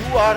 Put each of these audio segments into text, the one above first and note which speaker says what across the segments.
Speaker 1: You are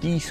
Speaker 2: 30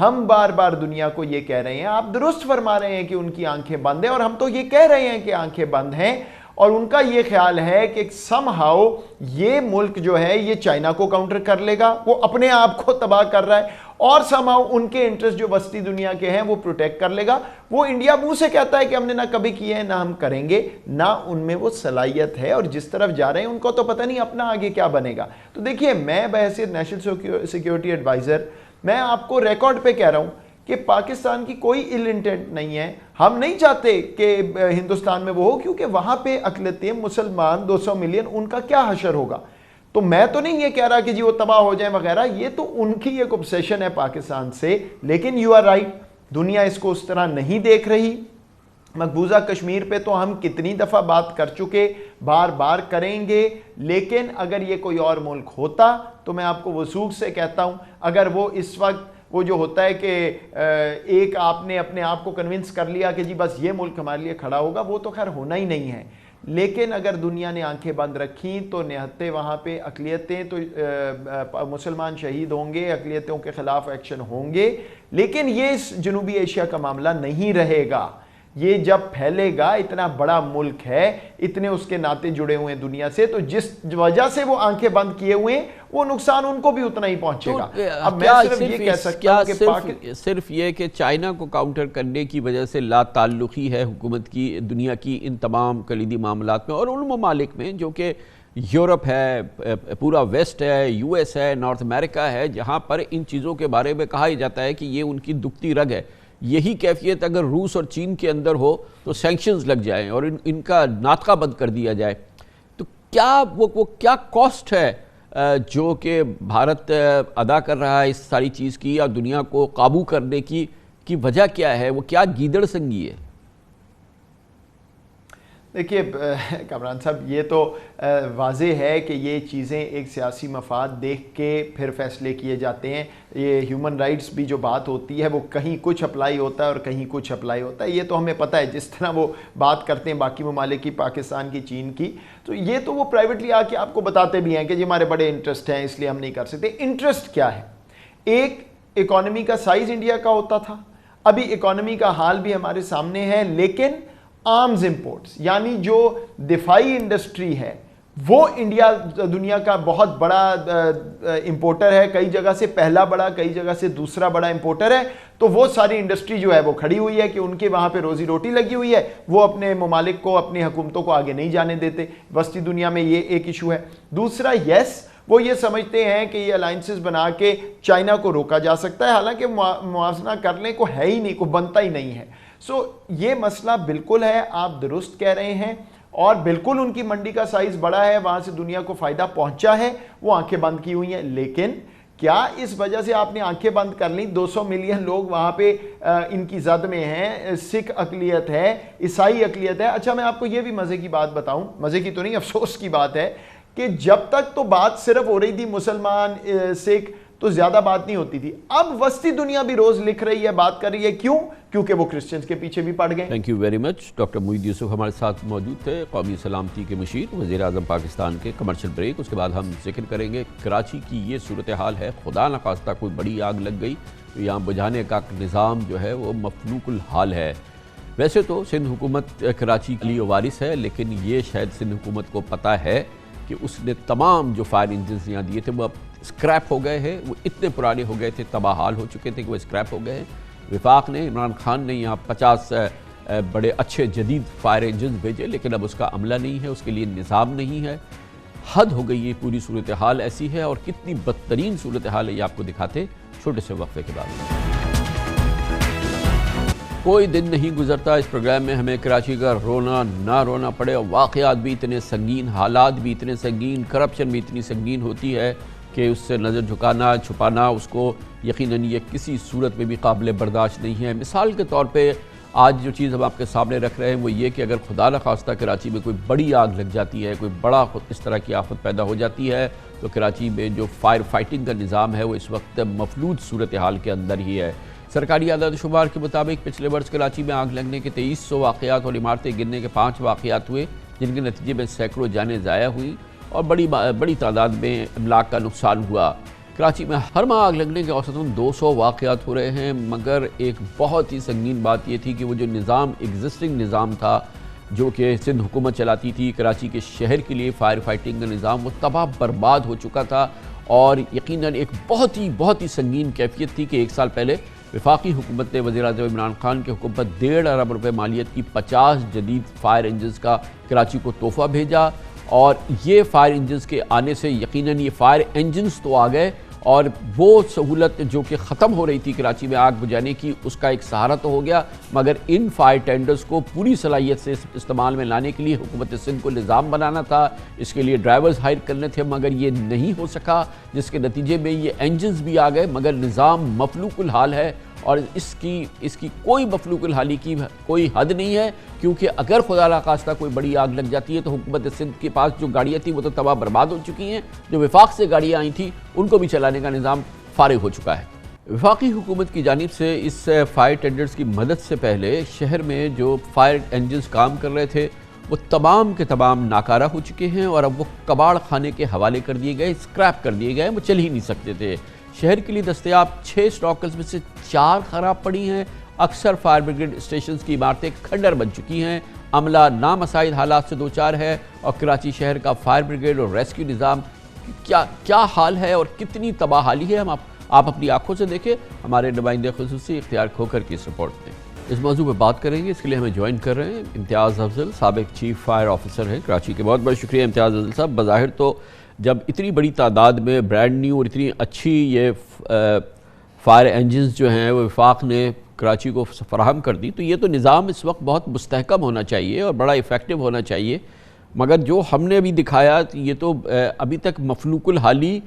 Speaker 3: ہم بار بار دنیا کو یہ کہہ رہے ہیں, آپ درست فرما رہے ہیں کہ ان کی آنکھیں بند ہیں, اور ہم تو یہ کہہ رہے ہیں کہ آنکھیں بند ہیں, اور ان کا یہ خیال ہے کہ سم ہاؤ یہ ملک جو ہے یہ چائنا کو کاؤنٹر کر لے گا, وہ اپنے آپ کو تباہ کر رہا ہے, اور سم ہاؤ ان کے انٹرسٹ جو وسطی دنیا کے ہیں وہ پروٹیکٹ کر لے گا. وہ انڈیا منہ سے کہتا ہے کہ ہم نے نہ کبھی کیے ہیں نہ ہم کریں گے, نہ ان میں وہ صلاحیت ہے, اور جس طرف جا رہے ہیں ان کو تو پتہ نہیں اپنا آگے کیا بنے گا. تو دیکھیے, میں بحیثیت نیشنل سیکیورٹی ایڈوائزر میں آپ کو ریکارڈ پہ کہہ رہا ہوں کہ پاکستان کی کوئی ایل انٹینٹ نہیں ہے. ہم نہیں چاہتے کہ ہندوستان میں وہ ہو, کیونکہ وہاں پہ اقلیتیں مسلمان 200 ملین, ان کا کیا حشر ہوگا. تو میں تو نہیں یہ کہہ رہا کہ جی وہ تباہ ہو جائیں وغیرہ, یہ تو ان کی ایک obsession ہے پاکستان سے, لیکن یو آر رائٹ, دنیا اس کو اس طرح نہیں دیکھ رہی. مقبوضہ کشمیر پہ تو ہم کتنی دفعہ بات کر چکے, بار بار کریں گے, لیکن اگر یہ کوئی اور ملک ہوتا تو میں آپ کو وثوق سے کہتا ہوں, اگر وہ اس وقت وہ جو ہوتا ہے کہ ایک آپ نے اپنے آپ کو کنونس کر لیا کہ جی بس یہ ملک ہمارے لیے کھڑا ہوگا, وہ تو خیر ہونا ہی نہیں ہے. لیکن اگر دنیا نے آنکھیں بند رکھیں تو نہتے وہاں پہ اقلیتیں, تو مسلمان شہید ہوں گے, اقلیتوں کے خلاف ایکشن ہوں گے, لیکن یہ اس جنوبی ایشیا کا معاملہ نہیں رہے گا. یہ جب پھیلے گا, اتنا بڑا ملک ہے, اتنے اس کے ناطے جڑے ہوئے ہیں دنیا سے, تو جس وجہ سے وہ آنکھیں بند کیے ہوئے ہیں وہ نقصان ان کو بھی اتنا ہی پہنچے گا. اب میں صرف یہ کہہ سکتا ہوں کہ
Speaker 2: صرف یہ کہ چائنا کو کاؤنٹر کرنے کی وجہ سے لا تعلقی ہے حکومت کی دنیا کی ان تمام کلیدی معاملات میں, اور ان ممالک میں جو کہ یورپ ہے, پورا ویسٹ ہے, یو ایس ہے, نارتھ امریکہ ہے, جہاں پر ان چیزوں کے بارے میں کہا ہی جاتا ہے کہ یہ ان کی دکھتی رگ ہے. یہی کیفیت اگر روس اور چین کے اندر ہو تو سینکشنز لگ جائیں اور ان کا ناطقہ بند کر دیا جائے, تو کیا وہ کیا کاسٹ ہے جو کہ بھارت ادا کر رہا ہے اس ساری چیز کی, اور دنیا کو قابو کرنے کی وجہ کیا ہے, وہ کیا گیدڑ سنگی ہے؟
Speaker 3: دیکھیے کامران صاحب, یہ تو واضح ہے کہ یہ چیزیں ایک سیاسی مفاد دیکھ کے پھر فیصلے کیے جاتے ہیں. یہ ہیومن رائٹس بھی جو بات ہوتی ہے وہ کہیں کچھ اپلائی ہوتا ہے اور کہیں کچھ اپلائی ہوتا ہے, یہ تو ہمیں پتہ ہے. جس طرح وہ بات کرتے ہیں باقی ممالک کی, پاکستان کی, چین کی, تو یہ تو وہ پرائیویٹلی آ کے آپ کو بتاتے بھی ہیں کہ جی ہمارے بڑے انٹرسٹ ہیں اس لیے ہم نہیں کر سکتے. انٹرسٹ کیا ہے؟ ایک اکانومی کا سائز انڈیا کا ہوتا تھا, ابھی اکانومی کا حال بھی ہمارے سامنے ہے, لیکن آرمز امپورٹس یعنی جو دفاعی انڈسٹری ہے وہ انڈیا دنیا کا بہت بڑا امپورٹر ہے, کئی جگہ سے پہلا بڑا, کئی جگہ سے دوسرا بڑا امپورٹر ہے. تو وہ ساری انڈسٹری جو ہے وہ کھڑی ہوئی ہے کہ ان کے وہاں پہ روزی روٹی لگی ہوئی ہے, وہ اپنے ممالک کو, اپنی حکومتوں کو آگے نہیں جانے دیتے. وسطی دنیا میں یہ ایک ایشو ہے. دوسرا, یس وہ یہ سمجھتے ہیں کہ یہ الائنسز بنا کے چائنا کو روکا جا سکتا ہے, حالانکہ موازنہ کرنے کو ہے ہی نہیں, کو بنتا ہی نہیں ہے. یہ مسئلہ بالکل ہے, آپ درست کہہ رہے ہیں, اور بالکل ان کی منڈی کا سائز بڑا ہے, وہاں سے دنیا کو فائدہ پہنچا ہے, وہ آنکھیں بند کی ہوئی ہیں. لیکن کیا اس وجہ سے آپ نے آنکھیں بند کر لیں؟ 200 ملین لوگ وہاں پہ ان کی زد میں ہیں, سکھ اقلیت ہے, عیسائی اقلیت ہے. اچھا میں آپ کو یہ بھی مزے کی بات بتاؤں, مزے کی تو نہیں افسوس کی بات ہے, کہ جب تک تو بات صرف ہو رہی تھی مسلمان سکھ, تو زیادہ بات نہیں ہوتی تھی. اب وسطی دنیا بھی روز لکھ رہی ہے, بات کر رہی ہے. کیوں؟ کیونکہ وہ کرسچنز کے پیچھے بھی پڑ گئے.
Speaker 2: Thank you very much. Doctor Moeed Yusuf ہمارے ساتھ موجود تھے, قومی سلامتی کے مشیر, وزیر اعظم پاکستان کے. کمرشل بریک, اس کے بعد ہم ذکر کریں گے کراچی کی یہ صورتحال ہے, خدا نخواستہ کوئی بڑی آگ لگ گئی تو یہاں بجھانے کا نظام جو ہے وہ مفلوق الحال ہے. ویسے تو سندھ حکومت کراچی کے لیے وارث ہے, لیکن یہ شاید سندھ حکومت کو پتہ ہے کہ اس نے تمام جو فائر انجنز یہاں دیے تھے وہ اب اسکریپ ہو گئے ہیں, وہ اتنے پرانے ہو گئے تھے, تباہ حال ہو چکے تھے کہ وہ اسکریپ ہو گئے ہیں. وفاق نے, عمران خان نے یہاں 50 بڑے اچھے جدید فائر انجنز بھیجے, لیکن اب اس کا عملہ نہیں ہے, اس کے لیے نظام نہیں ہے. حد ہو گئی, یہ پوری صورتحال ایسی ہے, اور کتنی بدترین صورتحال ہے یہ آپ کو دکھاتے چھوٹے سے وقفے کے بعد. کوئی دن نہیں گزرتا اس پروگرام میں ہمیں کراچی کا رونا نہ رونا پڑے, اور واقعات بھی اتنے سنگین, حالات بھی اتنے سنگین, کرپشن بھی اتنی سنگین ہوتی ہے کہ اس سے نظر جھکانا, چھپانا اس کو یقیناً یہ کسی صورت میں بھی قابل برداشت نہیں ہے. مثال کے طور پہ آج جو چیز ہم آپ کے سامنے رکھ رہے ہیں وہ یہ کہ اگر خدا نخواستہ کراچی میں کوئی بڑی آگ لگ جاتی ہے, کوئی بڑا اس طرح کی آفت پیدا ہو جاتی ہے, تو کراچی میں جو فائر فائٹنگ کا نظام ہے وہ اس وقت مفلوج صورتحال کے اندر ہی ہے. سرکاری اعداد و شمار کے مطابق پچھلے برس کراچی میں آگ لگنے کے 2300 واقعات اور عمارتیں گرنے کے 5 واقعات ہوئے, جن کے نتیجے میں سینکڑوں جانیں ضائع ہوئی اور بڑی تعداد میں املاک کا نقصان ہوا. کراچی میں ہر ماہ آگ لگنے کے اوسطاً 200 واقعات ہو رہے ہیں، مگر ایک بہت ہی سنگین بات یہ تھی کہ وہ جو نظام ایگزسٹنگ نظام تھا جو کہ سندھ حکومت چلاتی تھی، کراچی کے شہر کے لیے فائر فائٹنگ کا نظام، وہ تباہ برباد ہو چکا تھا۔ اور یقیناً ایک بہت ہی سنگین کیفیت تھی کہ 1 سال پہلے وفاقی حکومت نے وزیر اعظم عمران خان کے حکم پر 1.5 ارب روپے مالیت کی 50 جدید فائر انجنز کا کراچی کو تحفہ بھیجا، اور یہ فائر انجنز کے آنے سے یقیناً یہ فائر انجنز تو آ گئے، اور وہ سہولت جو کہ ختم ہو رہی تھی کراچی میں آگ بجھانے کی، اس کا ایک سہارا تو ہو گیا، مگر ان فائر ٹینڈرز کو پوری صلاحیت سے استعمال میں لانے کے لیے حکومت سندھ کو نظام بنانا تھا، اس کے لیے ڈرائیورز ہائر کرنے تھے، مگر یہ نہیں ہو سکا، جس کے نتیجے میں یہ انجنز بھی آ گئے، مگر نظام مفلوق الحال ہے، اور اس کی کوئی مفلوق الحالی کی کوئی حد نہیں ہے، کیونکہ اگر خدا نخواستہ کوئی بڑی آگ لگ جاتی ہے تو حکومت سندھ کے پاس جو گاڑیاں تھیں وہ تو تباہ برباد ہو چکی ہیں، جو وفاق سے گاڑیاں آئی تھیں ان کو بھی چلانے کا نظام فارغ ہو چکا ہے۔ وفاقی حکومت کی جانب سے اس فائر ٹینڈرز کی مدد سے پہلے شہر میں جو فائر انجنز کام کر رہے تھے وہ تمام کے تمام ناکارہ ہو چکے ہیں، اور اب وہ کباڑ خانے کے حوالے کر دیے گئے، اسکریپ کر دیے گئے، وہ چل ہی نہیں سکتے تھے۔ شہر کے لیے دستیاب 6 اسٹاکرز میں سے 4 خراب پڑی ہیں، اکثر فائر بریگیڈ اسٹیشنز کی عمارتیں کھنڈر بن چکی ہیں، عملہ نامساعد حالات سے دوچار ہے، اور کراچی شہر کا فائر بریگیڈ اور ریسکیو نظام کیا حال ہے اور کتنی تباہ حالی ہے، ہم آپ اپنی آنکھوں سے دیکھیں۔ ہمارے نمائندے خصوصی اختیار کھوکھر کی اس رپورٹ میں اس موضوع پہ بات کریں گے، اس کے لیے ہمیں جوائن کر رہے ہیں امتیاز افضل، سابق چیف فائر آفیسر ہیں کراچی کے۔ بہت بہت شکریہ امتیاز افضل صاحب۔ بظاہر تو جب اتنی بڑی تعداد میں برانڈ نیو اور اتنی اچھی یہ فائر انجنز جو ہیں وہ وفاق نے کراچی کو فراہم کر دی، تو یہ تو نظام اس وقت بہت مستحکم ہونا چاہیے اور بڑا ایفیکٹو ہونا چاہیے، مگر جو ہم نے ابھی دکھایا یہ تو ابھی تک مفلوق الحالی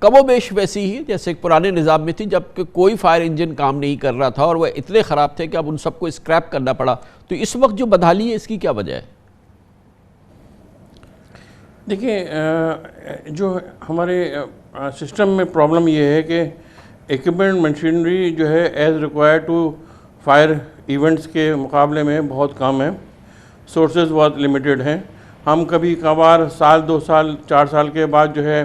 Speaker 2: کم و بیش ویسی ہی جیسے ایک پرانے نظام میں تھی، جب کہ کوئی فائر انجن کام نہیں کر رہا تھا اور وہ اتنے خراب تھے کہ اب ان سب کو اسکریپ کرنا پڑا۔ تو اس وقت جو بدحالی ہے اس کی کیا وجہ ہے؟
Speaker 4: دیکھیں، جو ہمارے سسٹم میں پرابلم یہ ہے کہ ایکوپمنٹ مشینری جو ہے as required to fire events کے مقابلے میں بہت کم ہے، سورسز بہت لمیٹڈ ہیں۔ ہم کبھی کبھار سال 2 سال 4 سال کے بعد جو ہے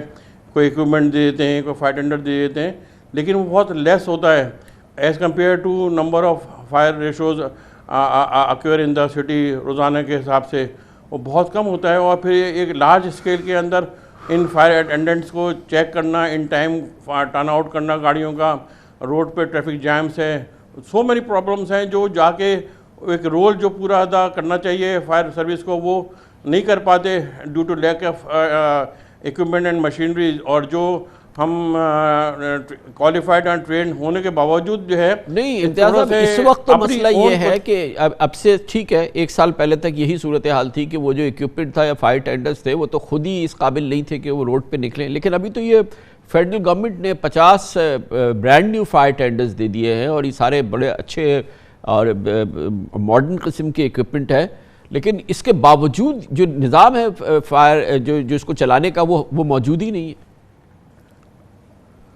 Speaker 4: کوئی ایکوپمنٹ دے دیتے ہیں، کوئی فائر ٹینڈر دے دیتے ہیں، لیکن وہ بہت لیس ہوتا ہے as compare to number of fire ratios occur in the city روزانہ کے حساب سے وہ بہت کم ہوتا ہے، اور پھر ایک لارج اسکیل کے اندر ان فائر اٹینڈنٹس کو چیک کرنا، ان ٹائم ٹرن آؤٹ کرنا گاڑیوں کا، روڈ پہ ٹریفک جیمز ہے، سو مینی پرابلمس ہیں جو جا کے ایک رول جو پورا ادا کرنا چاہیے فائر سروس کو وہ نہیں کر پاتے due to lack of equipment and machineries, اور جو ہم کوالیفائڈ اینڈ ٹرینڈ ہونے کے باوجود جو ہے
Speaker 2: نہیں امتیاز صاحب، اس وقت تو مسئلہ یہ ہے کہ اب سے ٹھیک ہے 1 سال پہلے تک یہی صورتحال تھی کہ وہ جو ایکوپمنٹ تھا یا فائر ٹینڈرز تھے وہ تو خود ہی اس قابل نہیں تھے کہ وہ روڈ پہ نکلیں، لیکن ابھی تو یہ فیڈرل گورنمنٹ نے 50 برانڈ نیو فائر ٹینڈرز دے دیے ہیں، اور یہ سارے بڑے اچھے اور ماڈرن قسم کے ایکوپمنٹ ہے، لیکن اس کے باوجود جو نظام ہے فائر جو اس کو چلانے کا وہ موجود ہی نہیں ہے۔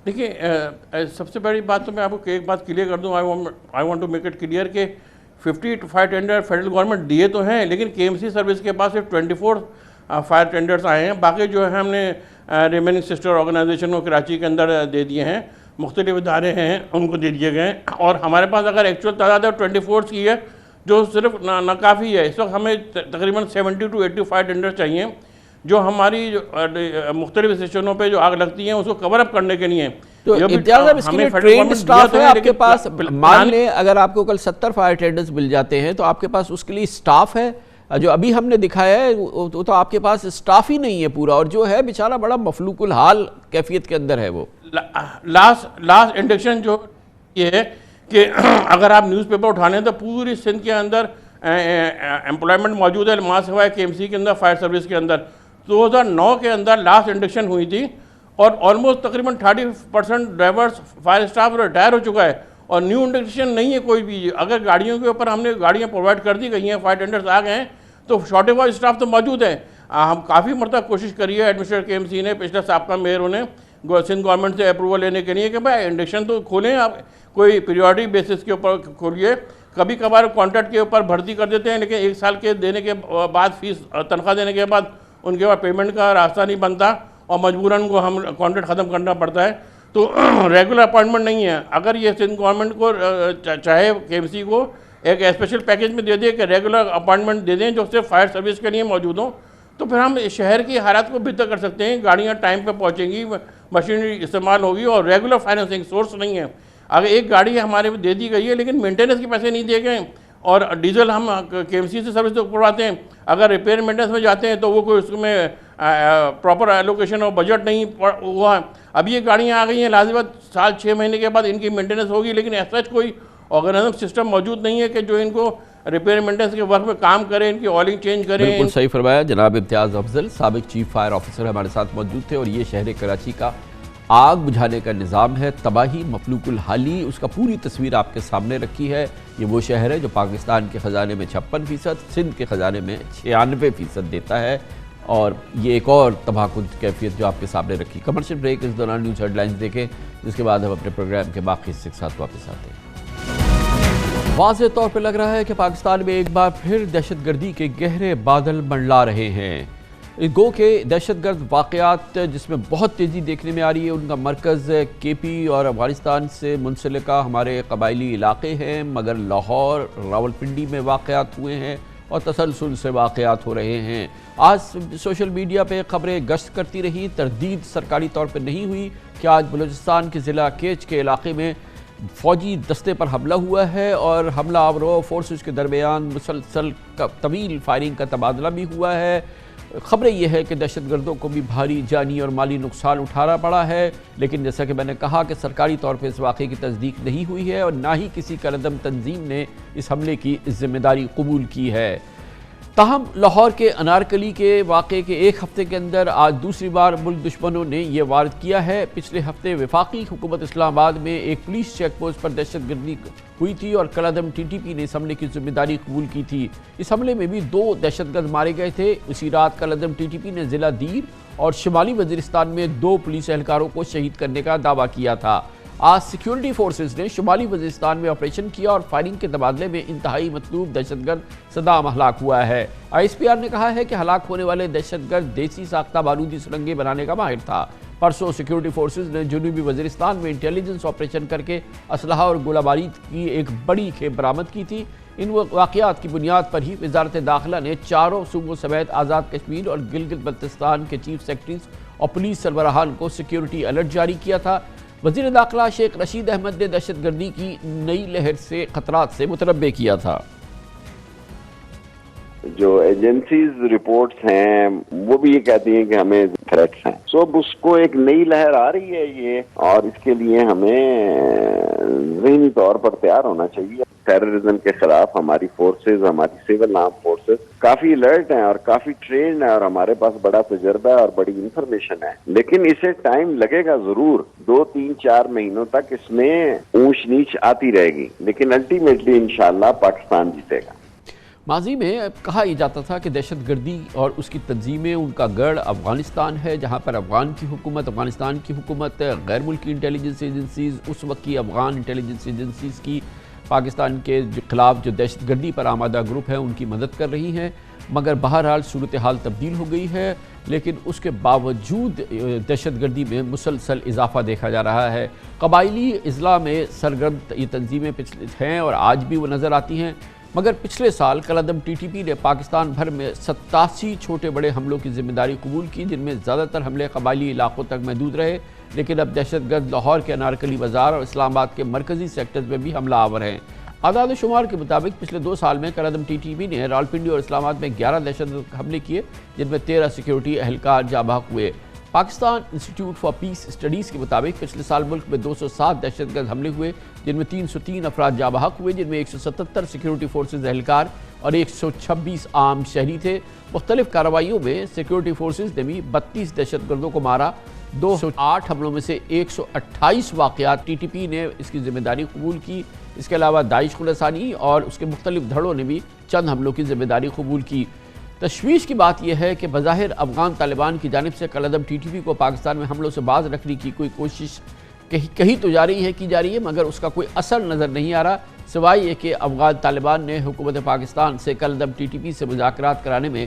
Speaker 4: دیکھیے، سب سے بڑی بات تو میں آپ کو ایک بات کلیئر کر دوں، I want to make it clear کہ 50 فائر ٹینڈر فیڈرل گورنمنٹ دیے تو ہیں، لیکن کے ایم سی سروس کے پاس صرف 24 فائر ٹینڈرز آئے ہیں، باقی جو ہے ہم نے ریمیننگ سسٹر آرگنائزیشن کو کراچی کے اندر دے دیے ہیں، مختلف ادارے ہیں ان کو دے دیے گئے، اور ہمارے پاس اگر ایکچوئل تعداد ہے 24 کی ہے جو صرف ناکافی ہے۔ اس وقت ہمیں تقریباً 70 to 80 فائر ٹینڈر چاہیے جو ہماری مختلف اسٹیشنوں پہ جو آگ لگتی ہیں اس کو کور اپ کرنے کے لیے۔
Speaker 2: تو امتیاز صاحب، اس کے لیے ٹرینڈ سٹاف ہے آپ کے پاس؟ مان لیں اگر آپ کو کل 70 فائر ٹینڈرز مل جاتے ہیں تو آپ کے پاس اس کے لیے سٹاف ہے؟ جو ابھی ہم نے دکھایا ہے وہ تو آپ کے پاس سٹاف ہی نہیں ہے پورا، اور جو ہے بیچارہ بڑا مفلوق الحال کیفیت کے اندر ہے۔ وہ
Speaker 4: لاسٹ انڈکشن جو یہ ہے کہ اگر آپ نیوز پیپر اٹھانے تو پوری سندھ کے اندر امپلائمنٹ موجود ہے ماں سوائے کے ایم سی کے اندر فائر سروس کے اندر۔ 2009 کے اندر لاسٹ انڈکشن ہوئی تھی اور آلموسٹ تقریباً 30% ڈرائیورز فائر اسٹاف ریٹائر ہو چکا ہے، اور نیو انڈکشن نہیں ہے کوئی بھی۔ اگر گاڑیوں کے اوپر ہم نے گاڑیاں پرووائڈ کر دی گئی ہیں، فائر ٹینڈرز آ گئے ہیں، تو شارٹیج آف اسٹاف تو موجود ہے۔ ہم کافی مرتبہ کوشش کری ہے ایڈمنسٹریٹر کے ایم سی نے، پچھلے سابقہ میئروں نے سندھ گورنمنٹ سے اپروول لینے کے لیے کہ بھائی انڈکشن تو کھولیں، آپ کوئی پیریوڈک بیسس کے اوپر کھولیے۔ کبھی کبھار کانٹریکٹ کے اوپر بھرتی کر دیتے ہیں، لیکن 1 سال کے دینے کے بعد فیس تنخواہ دینے کے بعد ان کے بعد پیمنٹ کا راستہ نہیں بنتا، اور مجبوراً کو ہم کانٹریکٹ ختم کرنا پڑتا ہے. تو ریگولر اپائنٹمنٹ نہیں ہے. اگر یہ سندھ گورنمنٹ کو چاہے KMC کو ایک اسپیشل پیکیج میں دے دے کہ ریگولر اپائنٹمنٹ دے دیں جو صرف فائر سروس کے لیے موجود ہوں, تو پھر ہم شہر کی حالات کو بہتر کر سکتے ہیں. گاڑیاں ٹائم پہ پہنچیں گی, مشینری استعمال ہوگی, اور ریگولر فائننسنگ سورس نہیں ہے. اگر ایک گاڑی ہمارے دے دی گئی ہے لیکن مینٹیننس کے پیسے نہیں دیے گئے, اور ڈیزل ہم KMC سے سروس کرواتے ہیں, اگر ریپیئر مینٹیننس میں جاتے ہیں تو وہ کوئی اس میں پراپر ایلوکیشن اور بجٹ نہیں ہوا. اب یہ گاڑیاں آ گئی ہیں, لازمت 6 مہینے کے بعد ان کی مینٹیننس ہوگی, لیکن ایسا کوئی آرگنائزم سسٹم موجود نہیں ہے کہ جو ان کو ریپیئر مینٹیننس کے وقت میں کام کریں, ان کی آئلنگ چینج کریں.
Speaker 2: بالکل صحیح فرمایا. جناب امتیاز افضل سابق چیف فائر آفیسر ہمارے ساتھ موجود تھے. اور یہ شہر کراچی کا آگ بجھانے کا نظام ہے, تباہی مفلوق الحالی, اس کا پوری تصویر آپ کے سامنے رکھی ہے. یہ وہ شہر ہے جو پاکستان کے خزانے میں 56%, سندھ کے خزانے میں 96% دیتا ہے, اور یہ ایک اور تباہ کن کیفیت جو آپ کے سامنے رکھی. کمرشل بریک, اس دوران نیوز ہیڈ لائنز دیکھیں, جس کے بعد ہم اپنے پروگرام کے باقی حصے کے ساتھ واپس آتے ہیں. واضح طور پہ لگ رہا ہے کہ پاکستان میں ایک بار پھر دہشت گردی کے گہرے بادل منڈلا رہے ہیں. گو کہ دہشت گرد واقعات جس میں بہت تیزی دیکھنے میں آ رہی ہے, ان کا مرکز KP اور افغانستان سے منسلکہ ہمارے قبائلی علاقے ہیں, مگر لاہور, راولپنڈی میں واقعات ہوئے ہیں اور تسلسل سے واقعات ہو رہے ہیں. آج سوشل میڈیا پہ خبریں گشت کرتی رہی, تردید سرکاری طور پہ نہیں ہوئی کہ آج بلوچستان کے ضلع کیچ کے علاقے میں فوجی دستے پر حملہ ہوا ہے, اور حملہ آور فورسز کے درمیان مسلسل طویل فائرنگ کا تبادلہ بھی ہوا ہے. خبریں یہ ہے کہ دہشت گردوں کو بھی بھاری جانی اور مالی نقصان اٹھانا پڑا ہے, لیکن جیسا کہ میں نے کہا کہ سرکاری طور پہ اس واقعے کی تصدیق نہیں ہوئی ہے, اور نہ ہی کسی کالعدم تنظیم نے اس حملے کی ذمہ داری قبول کی ہے. تاہم لاہور کے انارکلی کے واقعے کے ایک ہفتے کے اندر آج دوسری بار ملک دشمنوں نے یہ وارد کیا ہے. پچھلے ہفتے وفاقی حکومت اسلام آباد میں ایک پولیس چیک پوسٹ پر دہشت گردی ہوئی تھی, اور کالعدم TTP نے اس حملے کی ذمہ داری قبول کی تھی. اس حملے میں بھی 2 دہشت گرد مارے گئے تھے. اسی رات کالعدم TTP نے ضلع دیر اور شمالی وزیرستان میں 2 پولیس اہلکاروں کو شہید کرنے کا دعویٰ کیا تھا. آج سیکیورٹی فورسز نے شمالی وزیرستان میں آپریشن کیا, اور فائرنگ کے تبادلے میں انتہائی مطلوب دہشت گرد صدام ہلاک ہوا ہے. ISPR نے کہا ہے کہ ہلاک ہونے والے دہشت گرد دیسی ساختہ بارودی سرنگیں بنانے کا ماہر تھا. پرسوں سیکیورٹی فورسز نے جنوبی وزیرستان میں انٹیلیجنس آپریشن کر کے اسلحہ اور گولہ باری کی ایک بڑی کھیپ برآمد کی تھی. ان واقعات کی بنیاد پر ہی وزارت داخلہ نے 4 صوبوں سمیت آزاد کشمیر اور گلگت بلتستان کے چیف سیکرٹریز اور پولیس سربراہان کو سیکیورٹی الرٹ جاری کیا تھا. وزیر داخلہ شیخ رشید احمد نے دہشت گردی کی نئی لہر سے خطرات سے متنبع کیا تھا.
Speaker 5: جو ایجنسیز رپورٹس ہیں وہ بھی یہ کہتی ہیں کہ ہمیں تھریٹس ہیں. اب اس کو ایک نئی لہر آ رہی ہے یہ, اور اس کے لیے ہمیں ذہنی طور پر تیار ہونا چاہیے. ٹیررزم کے خلاف ہماری فورسز, ہماری سول آرم فورسز کافی الرٹ ہیں اور کافی ٹرینڈ ہیں, اور ہمارے پاس بڑا تجربہ ہے اور بڑی انفارمیشن ہے. لیکن اسے ٹائم لگے گا ضرور, 2 3 4 مہینوں تک اس میں اونچ نیچ آتی رہے گی, لیکن الٹیمیٹلی انشاءاللہ پاکستان جیتے گا.
Speaker 2: ماضی میں کہا یہ جاتا تھا کہ دہشت گردی اور اس کی تنظیمیں ان کا گڑھ افغانستان ہے, جہاں پر افغانستان کی حکومت غیر ملکی انٹیلیجنس ایجنسیز, اس وقت کی افغان انٹیلیجنس ایجنسیز کی پاکستان کے خلاف جو دہشت گردی پر آمادہ گروپ ہیں ان کی مدد کر رہی ہیں. مگر بہرحال صورتحال تبدیل ہو گئی ہے, لیکن اس کے باوجود دہشت گردی میں مسلسل اضافہ دیکھا جا رہا ہے. قبائلی اضلاع میں سرگرم یہ تنظیمیں پچھلے ہیں اور آج بھی وہ نظر آتی ہیں, مگر پچھلے سال کالعدم TTP نے پاکستان بھر میں 87 چھوٹے بڑے حملوں کی ذمہ داری قبول کی, جن میں زیادہ تر حملے قبائلی علاقوں تک محدود رہے. لیکن اب دہشت گرد لاہور کے انارکلی بازار اور اسلام آباد کے مرکزی سیکٹرز میں بھی حملہ آور ہیں. اعداد و شمار کے مطابق پچھلے 2 سال میں کالعدم TTP نے راولپنڈی اور اسلام آباد میں 11 دہشت گرد حملے کیے, جن میں 13 سیکیورٹی اہلکار جاں بحق ہوئے. Pakistan Institute for Peace Studies کے مطابق پچھلے سال ملک میں 207 دہشت گرد حملے ہوئے, جن میں 303 افراد جاں بحق ہوئے, جن میں 177 سیکیورٹی فورسز اہلکار اور 126 عام شہری تھے. مختلف کارروائیوں میں سیکیورٹی فورسز نے بھی 32 دہشت گردوں کو مارا. 208 حملوں میں سے 128 واقعات TTP نے اس کی ذمہ داری قبول کی. اس کے علاوہ داعش خلصانی اور اس کے مختلف دھڑوں نے بھی چند حملوں کی ذمہ داری قبول کی. تشویش کی بات یہ ہے کہ بظاہر افغان طالبان کی جانب سے کالعدم TTP کو پاکستان میں حملوں سے باز رکھنے کی کوئی کوشش کہیں تو کی جا رہی ہے, مگر اس کا کوئی اثر نظر نہیں آ رہا, سوائے یہ کہ افغان طالبان نے حکومت پاکستان سے کالعدم TTP سے مذاکرات کرانے میں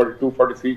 Speaker 6: 42-43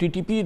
Speaker 2: TTP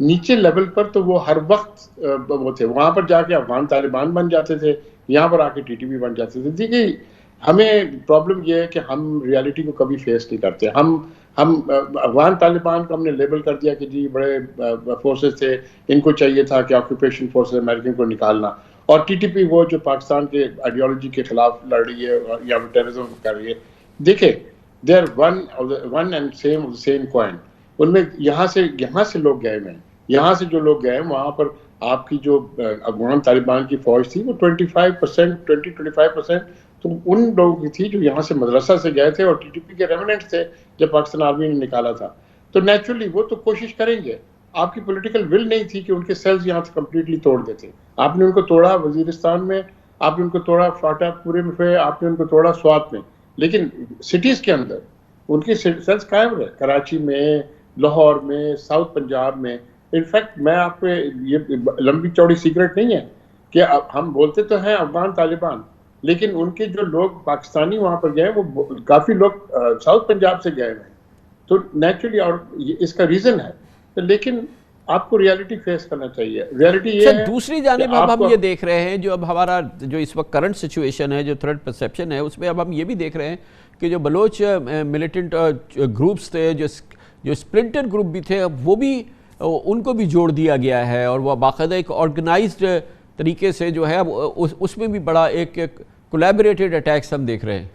Speaker 6: نیچے لیول پر تو وہ ہر وقت وہ تھے, وہاں پر جا کے افغان طالبان بن جاتے تھے, یہاں پر آ کے ٹی ٹی پی بن جاتے تھے. دیکھیے ہمیں پرابلم یہ ہے کہ ہم ریالٹی کو کبھی فیس نہیں کرتے. ہم افغان طالبان کو ہم نے لیبل کر دیا کہ جی بڑے فورسز تھے, ان کو چاہیے تھا کہ آکوپیشن فورسز امریکن کو نکالنا, اور ٹی ٹی پی وہ جو پاکستان کے آئیڈیالوجی کے خلاف لڑ رہی ہے یا ٹیررزم کر رہی ہے. دیکھیں they are one and same coin. ان میں یہاں سے لوگ گئے ہیں, یہاں سے جو لوگ گئے ہیں وہاں پر آپ کی جو افغان طالبان کی فوج تھی وہ 20-25% تو ان لوگوں کی تھی جو یہاں سے مدرسہ سے گئے تھے اور ٹی ٹی پی کے ریمننٹس تھے جب پاکستان آرمی نے نکالا تھا. تو نیچرلی وہ تو کوشش کریں گے. آپ کی پولیٹیکل ول نہیں تھی کہ ان کے سیلز یہاں سے کمپلیٹلی توڑ دیتے. آپ نے ان کو توڑا وزیرستان میں, آپ نے ان کو توڑا فاٹا پورے میں, آپ نے ان کو توڑا سوات میں, لیکن سٹیز کے اندر ان کی سیلز قائم رہے, کراچی میں, لاہور میں, ساؤتھ پنجاب میں. انفیکٹ میں آپ کو یہ لمبی چوڑی سیکرٹ نہیں ہے کہ ہم بولتے تو ہیں افغان طالبان, لیکن ان کے جو لوگ پاکستانی وہاں پر گئے وہ کافی لوگ ساؤتھ پنجاب سے گئے ہیں. تو نیچرلی, اور اس کا ریزن ہے, لیکن آپ کو ریالٹی فیس کرنا چاہیے. ریالٹی یہ ہے.
Speaker 2: دوسری جانب اب ہم یہ دیکھ رہے ہیں جو اب ہمارا جو اس وقت کرنٹ سچویشن ہے, جو تھریٹ پرسیپشن ہے, اس میں اب ہم یہ بھی دیکھ رہے ہیں کہ جو بلوچ ملیٹنٹ گروپس تھے, جو اسپلنٹر گروپ بھی تھے, وہ بھی ان کو بھی جوڑ دیا گیا ہے, اور وہ باقاعدہ ایک آرگنائزڈ طریقے سے جو ہے اس میں بھی بڑا ایک کولیبریٹڈ اٹیکس ہم دیکھ رہے ہیں.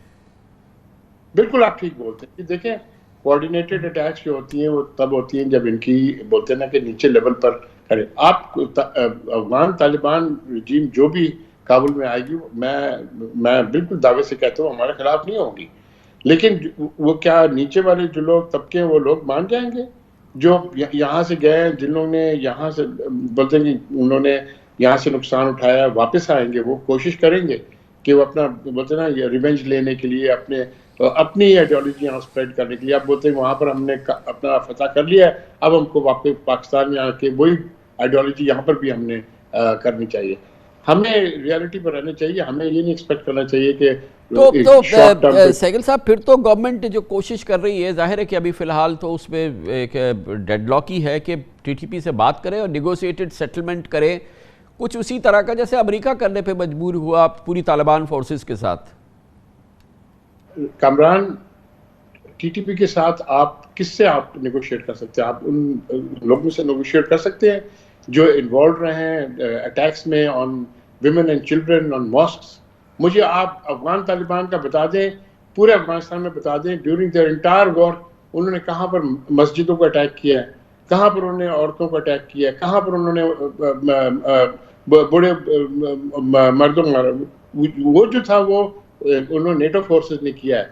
Speaker 6: بالکل آپ ٹھیک بولتے ہیں. دیکھیں کوآرڈینیٹڈ اٹیکس جو ہوتی ہیں وہ تب ہوتی ہیں جب ان کی بولتے ہیں نا کہ نیچے لیول پر کرے. آپ افغان طالبان رجیم جو بھی کابل میں آئے گی, میں بالکل دعوے سے کہتا ہوں ہمارے خلاف نہیں ہوگی, لیکن وہ کیا نیچے والے جو لوگ طبقے ہیں وہ لوگ مان جائیں گے جو یہاں سے گئے ہیں, جن لوگوں نے یہاں سے بولتے ہیں کہ انہوں نے یہاں سے نقصان اٹھایا, واپس آئیں گے, وہ کوشش کریں گے کہ وہ اپنا بولتے ہیں نا یہ ریونج لینے کے لیے, اپنی آئیڈیالوجی یہاں اسپریڈ کرنے کے لیے. آپ بولتے ہیں وہاں پر ہم نے اپنا فتح کر لیا ہے, اب ہم کو واپس پاکستان میں آ کے وہی آئیڈیالوجی یہاں پر بھی ہم نے کرنی چاہیے. ہمیں ریالٹی پر رہنا چاہیے, ہمیں یہ نہیں ایکسپیکٹ کرنا چاہیے کہ
Speaker 2: تو سہگل صاحب پھر تو گورنمنٹ جو کوشش کر رہی ہے, ظاہر ہے کہ ابھی فی الحال تو اس میں ایک ڈیڈ لاک ہی ہے کہ ٹی ٹی پی سے بات کرے اور نیگوسیٹڈ سیٹلمنٹ کرے, کچھ اسی طرح کا جیسے امریکہ کرنے پہ مجبور ہوا پوری طالبان فورسز کے ساتھ.
Speaker 6: کامران ٹی ٹی پی کے ساتھ آپ کس سے آپ نیگوشیٹ کر سکتے ہیں؟ آپ ان لوگوں سے نیگوشیٹ کر سکتے ہیں جو انوالوڈ رہے ہیں اٹیکس میں on women and children, on masks. مجھے آپ افغان طالبان کا بتا دیں, پورے افغانستان میں بتا دیں ڈیورنگ دیئر انٹائر وار انہوں نے کہاں پر مسجدوں کو اٹیک کیا ہے, کہاں پر انہوں نے عورتوں کو اٹیک کیا ہے, کہاں پر انہوں نے بڑے مردوں, وہ جو تھا وہ انہوں نے نیٹو فورسز نے کیا ہے.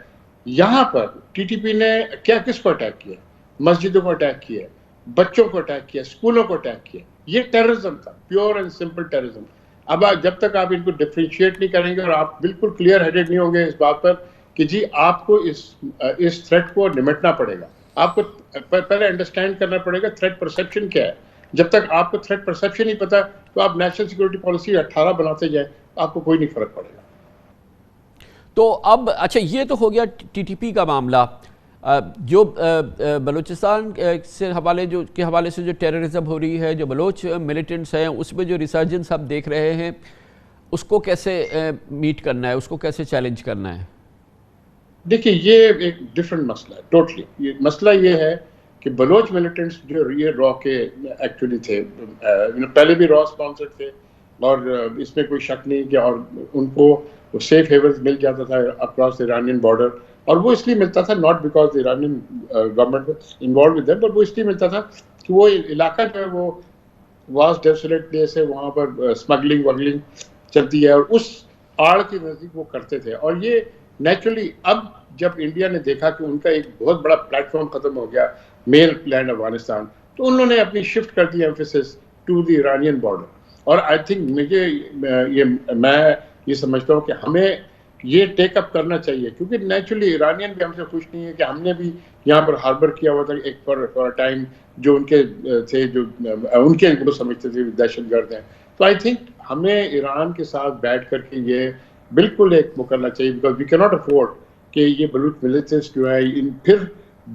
Speaker 6: یہاں پر ٹی ٹی پی نے کیا کس کو اٹیک کیا؟ مسجدوں کو اٹیک کیا, بچوں کو اٹیک کیا, اسکولوں کو اٹیک کیا. یہ ٹیررزم تھا, پیور اینڈ سمپل ٹیررزم. اب جب تک آپ ان کو ڈفرینشیٹ نہیں کریں گے اور آپ بالکل کلیئر ہیڈڈ نہیں ہوں گے اس بات پر کہ جی آپ کو اس تھریٹ کو نمٹنا پڑے گا, آپ کو پہلے انڈرسٹینڈ کرنا پڑے گا تھریٹ پرسیپشن کیا ہے. جب تک آپ کو تھریٹ پرسیپشن نہیں پتا تو آپ نیشنل سیکورٹی پالیسی 18 بناتے جائیں, آپ کو کوئی نہیں فرق پڑے گا.
Speaker 2: تو اب اچھا یہ تو ہو گیا ٹی ٹی پی کا معاملہ. جو بلوچستان سے حوالے سے جو ٹیررزم ہو رہی ہے, جو بلوچ ملیٹنٹس ہیں, اس میں جو ریسرجنس ہم دیکھ رہے ہیں, اس کو کیسے میٹ کرنا ہے, اس کو کیسے چیلنج کرنا ہے؟
Speaker 6: دیکھیے یہ ایک ڈفرنٹ مسئلہ ہے ٹوٹلی. یہ مسئلہ یہ ہے کہ بلوچ ملیٹنٹس جو یہ را کے ایکچولی تھے, پہلے بھی را اسپانسر تھے اور اس میں کوئی شک نہیں کہ, اور ان کو سیف ہیونز مل جاتا تھا اکراس ایرانین بارڈر, اور وہ اس لیے ملتا تھا not because the Iranian government involved with them, but وہ اس لیے ملتا تھا کہ وہ علاقہ جو ہے وہ واس ڈیسولیٹ پلیس ہے, وہاں پر اسمگلنگ وگلنگ چلتی ہے, اور اس آڑ کے نزدیک وہ کرتے تھے. اور یہ نیچرلی اب جب انڈیا نے دیکھا کہ ان کا ایک بہت بڑا پلیٹ فارم ختم ہو گیا مین لینڈ افغانستان, تو انہوں نے اپنی شفٹ کر دی emphasis to the Iranian border. اور آئی تھنک میں یہ سمجھتا ہوں کہ ہمیں یہ ٹیک اپ کرنا چاہیے, کیونکہ نیچرلی ایرانین بھی ہم سے خوش نہیں ہے کہ ہم نے بھی یہاں پر ہاربر کیا ہوا تھا ایک فار ٹائم جو ان کے تھے, جو ان کے کو سمجھتے تھے دہشت گرد ہیں. تو آئی تھنک ہمیں ایران کے ساتھ بیٹھ کر کے یہ بالکل ایک وہ کرنا چاہیے, بیکاز وی کی ناٹ افورڈ کہ یہ بلوچ ملیٹنٹس جو ہے پھر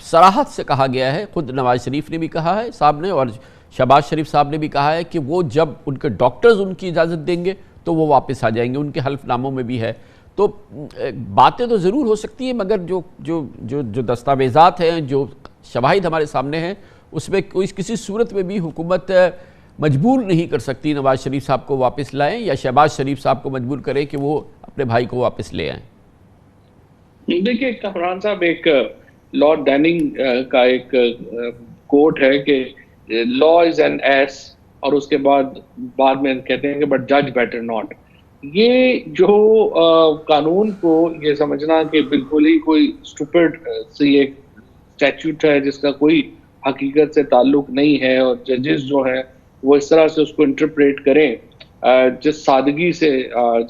Speaker 2: صراحت سے کہا گیا ہے، خود نواز شریف نے بھی کہا ہے صاحب نے، اور شہباز شریف صاحب نے بھی کہا ہے کہ وہ جب ان کے ڈاکٹرز ان کی اجازت دیں گے تو وہ واپس آ جائیں گے، ان کے حلف ناموں میں بھی ہے۔ تو باتیں تو ضرور ہو سکتی ہیں، مگر جو دستاویزات ہیں، جو شواہد ہمارے سامنے ہیں، اس میں کسی صورت میں بھی حکومت مجبور نہیں کر سکتی نواز شریف صاحب کو واپس لائیں، یا شہباز شریف صاحب کو مجبور کریں کہ وہ اپنے بھائی کو واپس لے آئیں۔
Speaker 7: دیکھیے کامران صاحب، ایک لارڈ ڈیننگ کا ایک کوٹ ہے کہ لا از این ایس، اور اس کے بعد میں کہتے ہیں کہ بٹ جج بیٹر ناٹ۔ یہ جو قانون کو یہ سمجھنا کہ بالکل ہی کوئی اسٹوپڈ سی ایک اسٹیچوٹ ہے جس کا کوئی حقیقت سے تعلق نہیں ہے، اور ججز جو ہیں وہ اس طرح سے اس کو انٹرپریٹ کریں جس سادگی سے،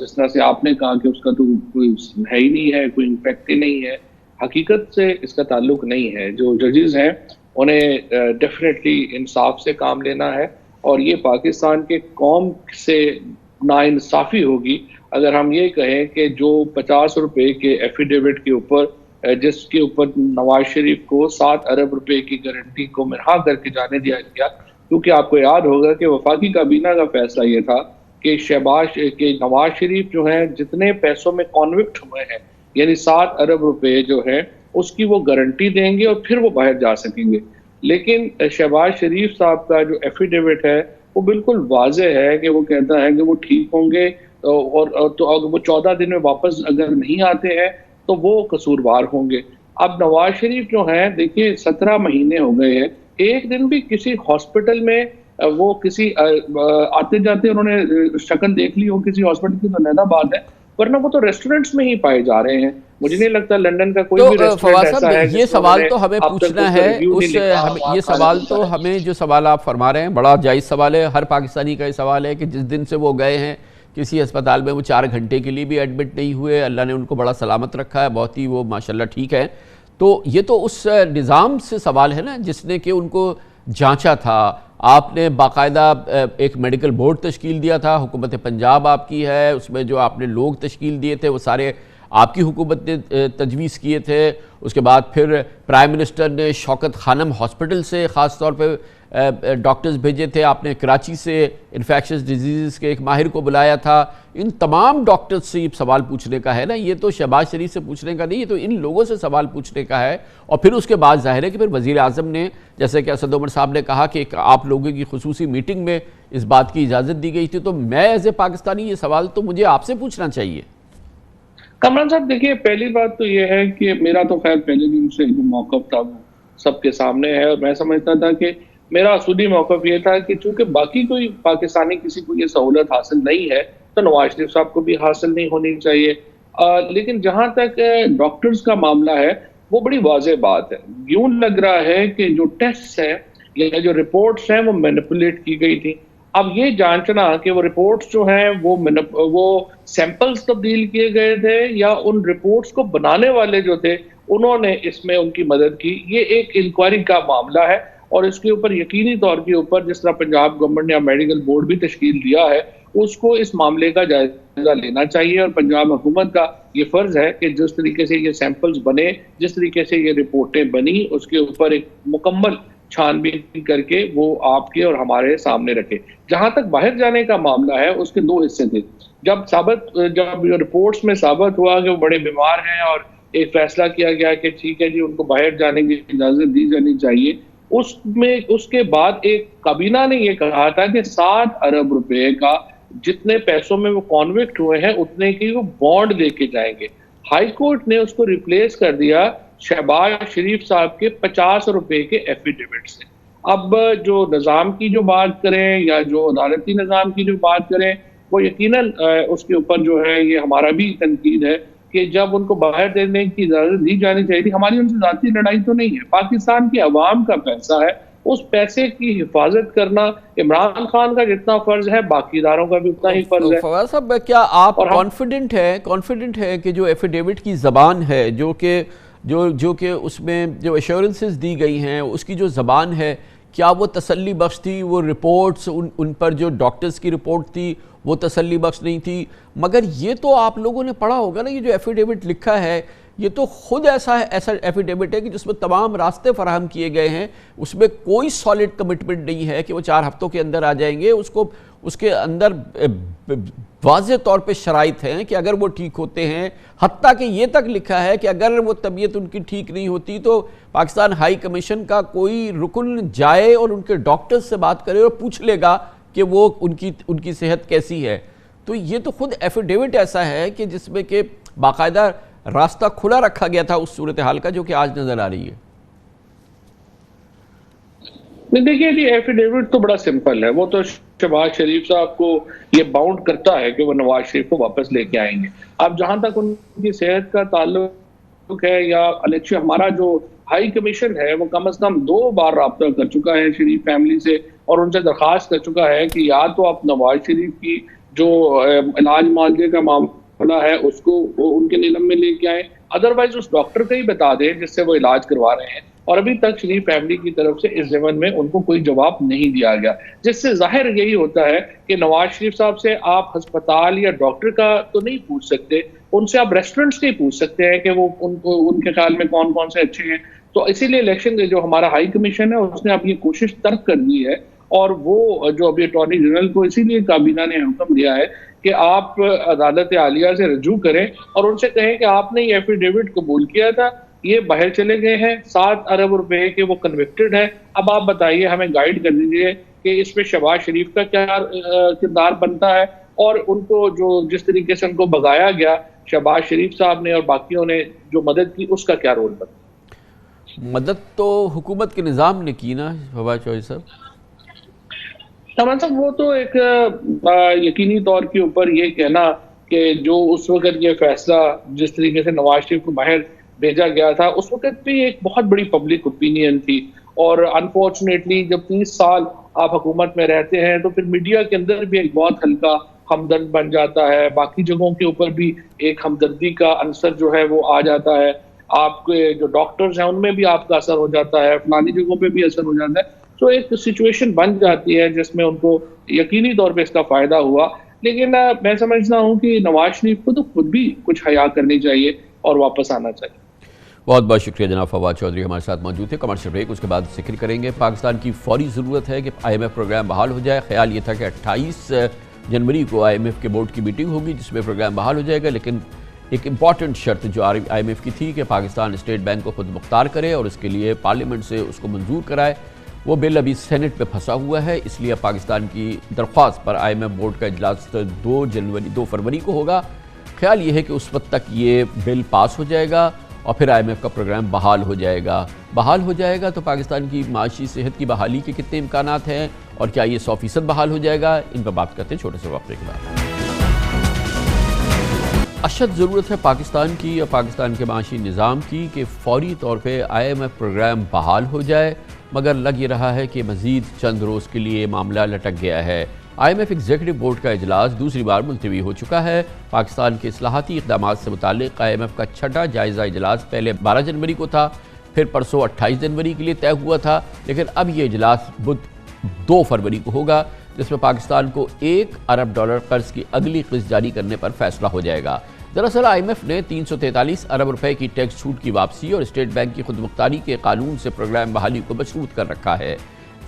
Speaker 7: جس طرح سے آپ نے کہا کہ اس کا تو کوئی ہے ہی نہیں ہے، کوئی امپیکٹ ہی نہیں ہے، حقیقت سے اس کا تعلق نہیں ہے۔ جو ججز ہیں انہیں ڈیفینیٹلی انصاف سے کام لینا ہے، اور یہ پاکستان کے قوم سے ناانصافی ہوگی اگر ہم یہ کہیں کہ جو 50 روپے کے ایفیڈیوٹ کے اوپر، جس کے اوپر نواز شریف کو 7 ارب روپے کی گارنٹی کو منحا کر کے جانے دیا گیا، کیونکہ آپ کو یاد ہوگا کہ وفاقی کابینہ کا فیصلہ یہ تھا کہ نواز شریف جو ہیں جتنے پیسوں میں کانوکٹ ہوئے ہیں، یعنی 7 ارب روپے جو ہے اس کی وہ گارنٹی دیں گے اور پھر وہ باہر جا سکیں گے۔ لیکن شہباز شریف صاحب کا جو ایفیڈیوٹ ہے وہ بالکل واضح ہے کہ وہ کہتا ہے کہ وہ ٹھیک ہوں گے، اور تو اگر وہ 14 دن میں واپس اگر نہیں آتے ہیں تو وہ قصوروار ہوں گے۔ اب نواز شریف جو ہیں، دیکھیے 17 مہینے ہو گئے ہیں، ایک دن بھی کسی ہاسپٹل میں وہ کسی آتے جاتے انہوں نے شکل دیکھ لی ہو کسی ہاسپٹل کی تو علیحدہ بات ہے، ورنہ وہ تو ریسٹورنٹس میں ہی پائے جا رہے ہیں۔ مجھے نہیں لگتا لندن کا کوئی بھی ریسٹورنٹ ایسا ہے۔
Speaker 2: یہ سوال تو ہمیں پوچھنا ہے، یہ سوال تو ہمیں، جو سوال آپ فرما رہے ہیں بڑا جائز سوال ہے، ہر پاکستانی کا یہ سوال ہے کہ جس دن سے وہ گئے ہیں کسی ہسپتال میں وہ 4 گھنٹے کے لیے بھی ایڈمٹ نہیں ہوئے، اللہ نے ان کو بڑا سلامت رکھا ہے، بہت ہی وہ ماشاءاللہ ٹھیک ہے۔ تو یہ تو اس نظام سے سوال ہے نا جس نے کہ ان کو جانچا تھا۔ آپ نے باقاعدہ ایک میڈیکل بورڈ تشکیل دیا تھا، حکومت پنجاب آپ کی ہے، اس میں جو آپ نے لوگ تشکیل دیے تھے وہ سارے آپ کی حکومت نے تجویز کیے تھے۔ اس کے بعد پھر پرائم منسٹر نے شوکت خانم ہاسپٹل سے خاص طور پہ ڈاکٹرز بھیجے تھے، آپ نے کراچی سے انفیکشس ڈیزیزز کے ایک ماہر کو بلایا تھا۔ ان تمام ڈاکٹرز سے یہ سوال پوچھنے کا ہے نا، یہ تو شہباز شریف سے پوچھنے کا نہیں، یہ تو ان لوگوں سے سوال پوچھنے کا ہے۔ اور پھر اس کے بعد ظاہر ہے کہ پھر وزیر اعظم نے، جیسے کہ اسد عمر صاحب نے کہا کہ آپ لوگوں کی خصوصی میٹنگ میں اس بات کی اجازت دی گئی تھی، تو میں ایز اے پاکستانی یہ سوال تو مجھے آپ سے پوچھنا چاہیے۔
Speaker 7: کامران صاحب دیکھیے، پہلی بات تو یہ ہے کہ میرا تو خیر پہلے دن سے جو موقف تھا وہ سب کے سامنے ہے، اور میں سمجھتا تھا کہ میرا اصولی موقف یہ تھا کہ چونکہ باقی کوئی پاکستانی کسی کو یہ سہولت حاصل نہیں ہے تو نواز شریف صاحب کو بھی حاصل نہیں ہونی چاہیے۔ لیکن جہاں تک ڈاکٹرز کا معاملہ ہے وہ بڑی واضح بات ہے، یوں لگ رہا ہے کہ جو ٹیسٹ ہیں یا جو رپورٹس ہیں وہ مینیپولیٹ کی گئی تھی۔ اب یہ جانچنا کہ وہ رپورٹس جو ہیں وہ سیمپلز تبدیل کیے گئے تھے یا ان رپورٹس کو بنانے والے جو تھے انہوں نے اس میں ان کی مدد کی، یہ ایک انکوائری کا معاملہ ہے، اور اس کے اوپر یقینی طور کے اوپر جس طرح پنجاب گورنمنٹ نے میڈیکل بورڈ بھی تشکیل دیا ہے اس کو اس معاملے کا جائزہ لینا چاہیے، اور پنجاب حکومت کا یہ فرض ہے کہ جس طریقے سے یہ سیمپلز بنے، جس طریقے سے یہ رپورٹیں بنی، اس کے اوپر ایک مکمل چھان بین کر کے وہ آپ کے اور ہمارے سامنے رکھے۔ جہاں تک باہر جانے کا معاملہ ہے اس کے 2 حصے تھے۔ جب رپورٹس میں ثابت ہوا کہ وہ بڑے بیمار ہیں اور ایک فیصلہ کیا گیا کہ ٹھیک ہے جی ان کو باہر جانے کی اجازت دی جانی چاہیے، اس کے بعد ایک کابینہ نے یہ کہا تھا کہ 7 ارب روپے کا جتنے پیسوں میں وہ کانوکٹ ہوئے ہیں اتنے کی وہ بانڈ دے کے جائیں گے۔ ہائی کورٹ نے اس کو ریپلیس کر دیا شہباز شریف صاحب کے 50 روپے کے ایفیڈیوٹ سے۔ اب جو نظام کی جو بات کریں یا جو عدالتی نظام کی جو بات کریں، وہ یقیناً اس کے اوپر جو ہے یہ ہمارا بھی تنقید ہے کہ جب ان کو باہر دینے کی اجازت دی جانی چاہیے تھی۔ ہماری ان سے ذاتی لڑائی تو نہیں ہے، پاکستان کی عوام کا پیسہ ہے، اس پیسے کی حفاظت کرنا عمران خان کا جتنا فرض ہے باقی اداروں کا بھی اتنا ہی فرض ہے۔
Speaker 2: فواز صاحب، کیا آپ کانفیڈنٹ ہے کہ جو ایفیڈیوٹ کی زبان ہے جو کہ اس میں جو ایشورنسز دی گئی ہیں اس کی جو زبان ہے، کیا وہ تسلی بخش تھی؟ وہ رپورٹس ان پر جو ڈاکٹرز کی رپورٹ تھی وہ تسلی بخش نہیں تھی؟ مگر یہ تو آپ لوگوں نے پڑھا ہوگا نا، یہ جو ایفیڈیوٹ لکھا ہے یہ تو خود ایسا ایفیڈیوٹ ہے کہ جس میں تمام راستے فراہم کیے گئے ہیں، اس میں کوئی سالڈ کمٹمنٹ نہیں ہے کہ وہ 4 ہفتوں کے اندر آ جائیں گے. اس کے اندر واضح طور پہ شرائط ہیں کہ اگر وہ ٹھیک ہوتے ہیں، حتیٰ کہ یہ تک لکھا ہے کہ اگر وہ طبیعت ان کی ٹھیک نہیں ہوتی تو پاکستان ہائی کمیشن کا کوئی رکن جائے اور ان کے ڈاکٹر سے بات کرے اور پوچھ لے گا کہ وہ ان کی صحت کیسی ہے. تو یہ تو خود ایفیڈیوٹ ایسا ہے کہ جس میں کہ باقاعدہ راستہ کھلا رکھا گیا تھا اس صورتحال کا جو کہ آج نظر آ رہی ہے.
Speaker 7: دیکھیے جی، ایفیڈیوٹ تو بڑا سمپل ہے. وہ تو شہباز شریف صاحب کو یہ باؤنڈ کرتا ہے کہ وہ نواز شریف کو واپس لے کے آئیں گے. اب جہاں تک ان کی صحت کا تعلق ہے یا الیکشن، ہمارا جو ہائی کمیشن ہے وہ کم از کم 2 بار رابطہ کر چکا ہے شریف فیملی سے اور ان سے درخواست کر چکا ہے کہ یا تو آپ نواز شریف کی جو علاج معالجے کا معاملہ ہے اس کو ان کے نیلم میں لے کے آئیں، ادروائز اس ڈاکٹر کا ہی بتا دیں جس سے وہ علاج کروا رہے ہیں. اور ابھی تک شریف فیملی کی طرف سے اس ضمن میں ان کو کوئی جواب نہیں دیا گیا، جس سے ظاہر یہی ہوتا ہے کہ نواز شریف صاحب سے آپ ہسپتال یا ڈاکٹر کا تو نہیں پوچھ سکتے، ان سے آپ ریسٹورنٹس کے ہی پوچھ سکتے ہیں کہ وہ ان کے خیال میں کون کون سے اچھے ہیں. تو اسی لیے الیکشن جو ہمارا ہائی کمیشن ہے اس نے اب یہ کوشش ترک کر دی ہے، اور وہ جو ابھی اٹارنی جنرل کو اسی لیے کابینہ نے حکم دیا ہے کہ آپ عدالت عالیہ سے رجوع کریں اور ان سے کہیں کہ آپ نے یہ ایفیڈیوٹ قبول کیا تھا، یہ باہر چلے گئے ہیں 7 ارب روپے کے، وہ کنوکٹڈ ہے. اب آپ بتائیے، ہمیں گائیڈ کر دیجیے کہ اس میں شہباز شریف کا کیا کردار بنتا ہے، اور ان کو جو جس طریقے سے ان کو بھگایا گیا شہباز شریف صاحب نے اور باقیوں نے جو مدد کی، اس کا کیا رول بنتا ہے.
Speaker 2: مدد تو حکومت کے نظام نے کی نا شہباز چودھری صاحب.
Speaker 7: سامان صاحب، وہ تو ایک یقینی طور کے اوپر یہ کہنا کہ جو اس وقت یہ فیصلہ جس طریقے سے نواز شریف کو باہر بھیجا گیا تھا، اس وقت بھی ایک بہت بڑی پبلک اوپینین تھی، اور انفارچونیٹلی جب 30 سال آپ حکومت میں رہتے ہیں تو پھر میڈیا کے اندر بھی ایک بہت ہلکا ہمدرد بن جاتا ہے، باقی جگہوں کے اوپر بھی ایک ہمدردی کا عنصر جو ہے وہ آ جاتا ہے، آپ کے جو ڈاکٹرز ہیں ان میں بھی آپ کا اثر ہو جاتا ہے، فلانی جگہوں پہ بھی اثر ہو جاتا ہے. تو ایک سچویشن بن جاتی ہے جس میں ان کو یقینی طور پہ اس کا فائدہ ہوا. لیکن میں سمجھتا ہوں کہ نواز شریف کو تو خود بھی کچھ حیا کرنی چاہیے اور واپس آنا چاہیے.
Speaker 2: بہت بہت شکریہ جناب فواد چودھری ہمارے ساتھ موجود تھے. کمرشل بریک، اس کے بعد ذکر کریں گے. پاکستان کی فوری ضرورت ہے کہ IMF پروگرام بحال ہو جائے. خیال یہ تھا کہ 28 جنوری کو IMF کے بورڈ کی میٹنگ ہوگی جس میں پروگرام بحال ہو جائے گا، لیکن ایک امپورٹنٹ شرط جو IMF کی تھی کہ پاکستان اسٹیٹ بینک کو خود مختار کرے اور اس کے لیے پارلیمنٹ سے اس کو منظور کرائے، وہ بل ابھی سینٹ پہ پھنسا ہوا ہے. اس لیے پاکستان کی درخواست پر IMF بورڈ کا اجلاس 2 فروری کو ہوگا. خیال یہ ہے کہ اس وقت تک یہ بل پاس ہو جائے گا اور پھر IMF کا پروگرام بحال ہو جائے گا. تو پاکستان کی معاشی صحت کی بحالی کے کتنے امکانات ہیں اور کیا یہ 100% بحال ہو جائے گا، ان پر بات کرتے ہیں چھوٹے سے وقفے کے بعد. اشد ضرورت ہے پاکستان کی یا پاکستان کے معاشی نظام کی کہ فوری طور پہ IMF پروگرام بحال ہو جائے، مگر لگ یہ رہا ہے کہ مزید چند روز کے لیے معاملہ لٹک گیا ہے. IMF ایگزیکٹو بورڈ کا اجلاس دوسری بار ملتوی ہو چکا ہے. پاکستان کے اصلاحاتی اقدامات سے متعلق IMF کا 6واں جائزہ اجلاس پہلے 12 جنوری کو تھا، پھر پرسوں 28 جنوری کے لیے طے ہوا تھا، لیکن اب یہ اجلاس بدھ 2 فروری کو ہوگا جس میں پاکستان کو $1 ارب قرض کی اگلی قسط جاری کرنے پر فیصلہ ہو جائے گا. دراصل IMF نے 343 ارب روپے کی ٹیکس چھوٹ کی واپسی اور اسٹیٹ بینک کی خود مختاری کے قانون سے پروگرام بحالی کو مشروط کر رکھا ہے.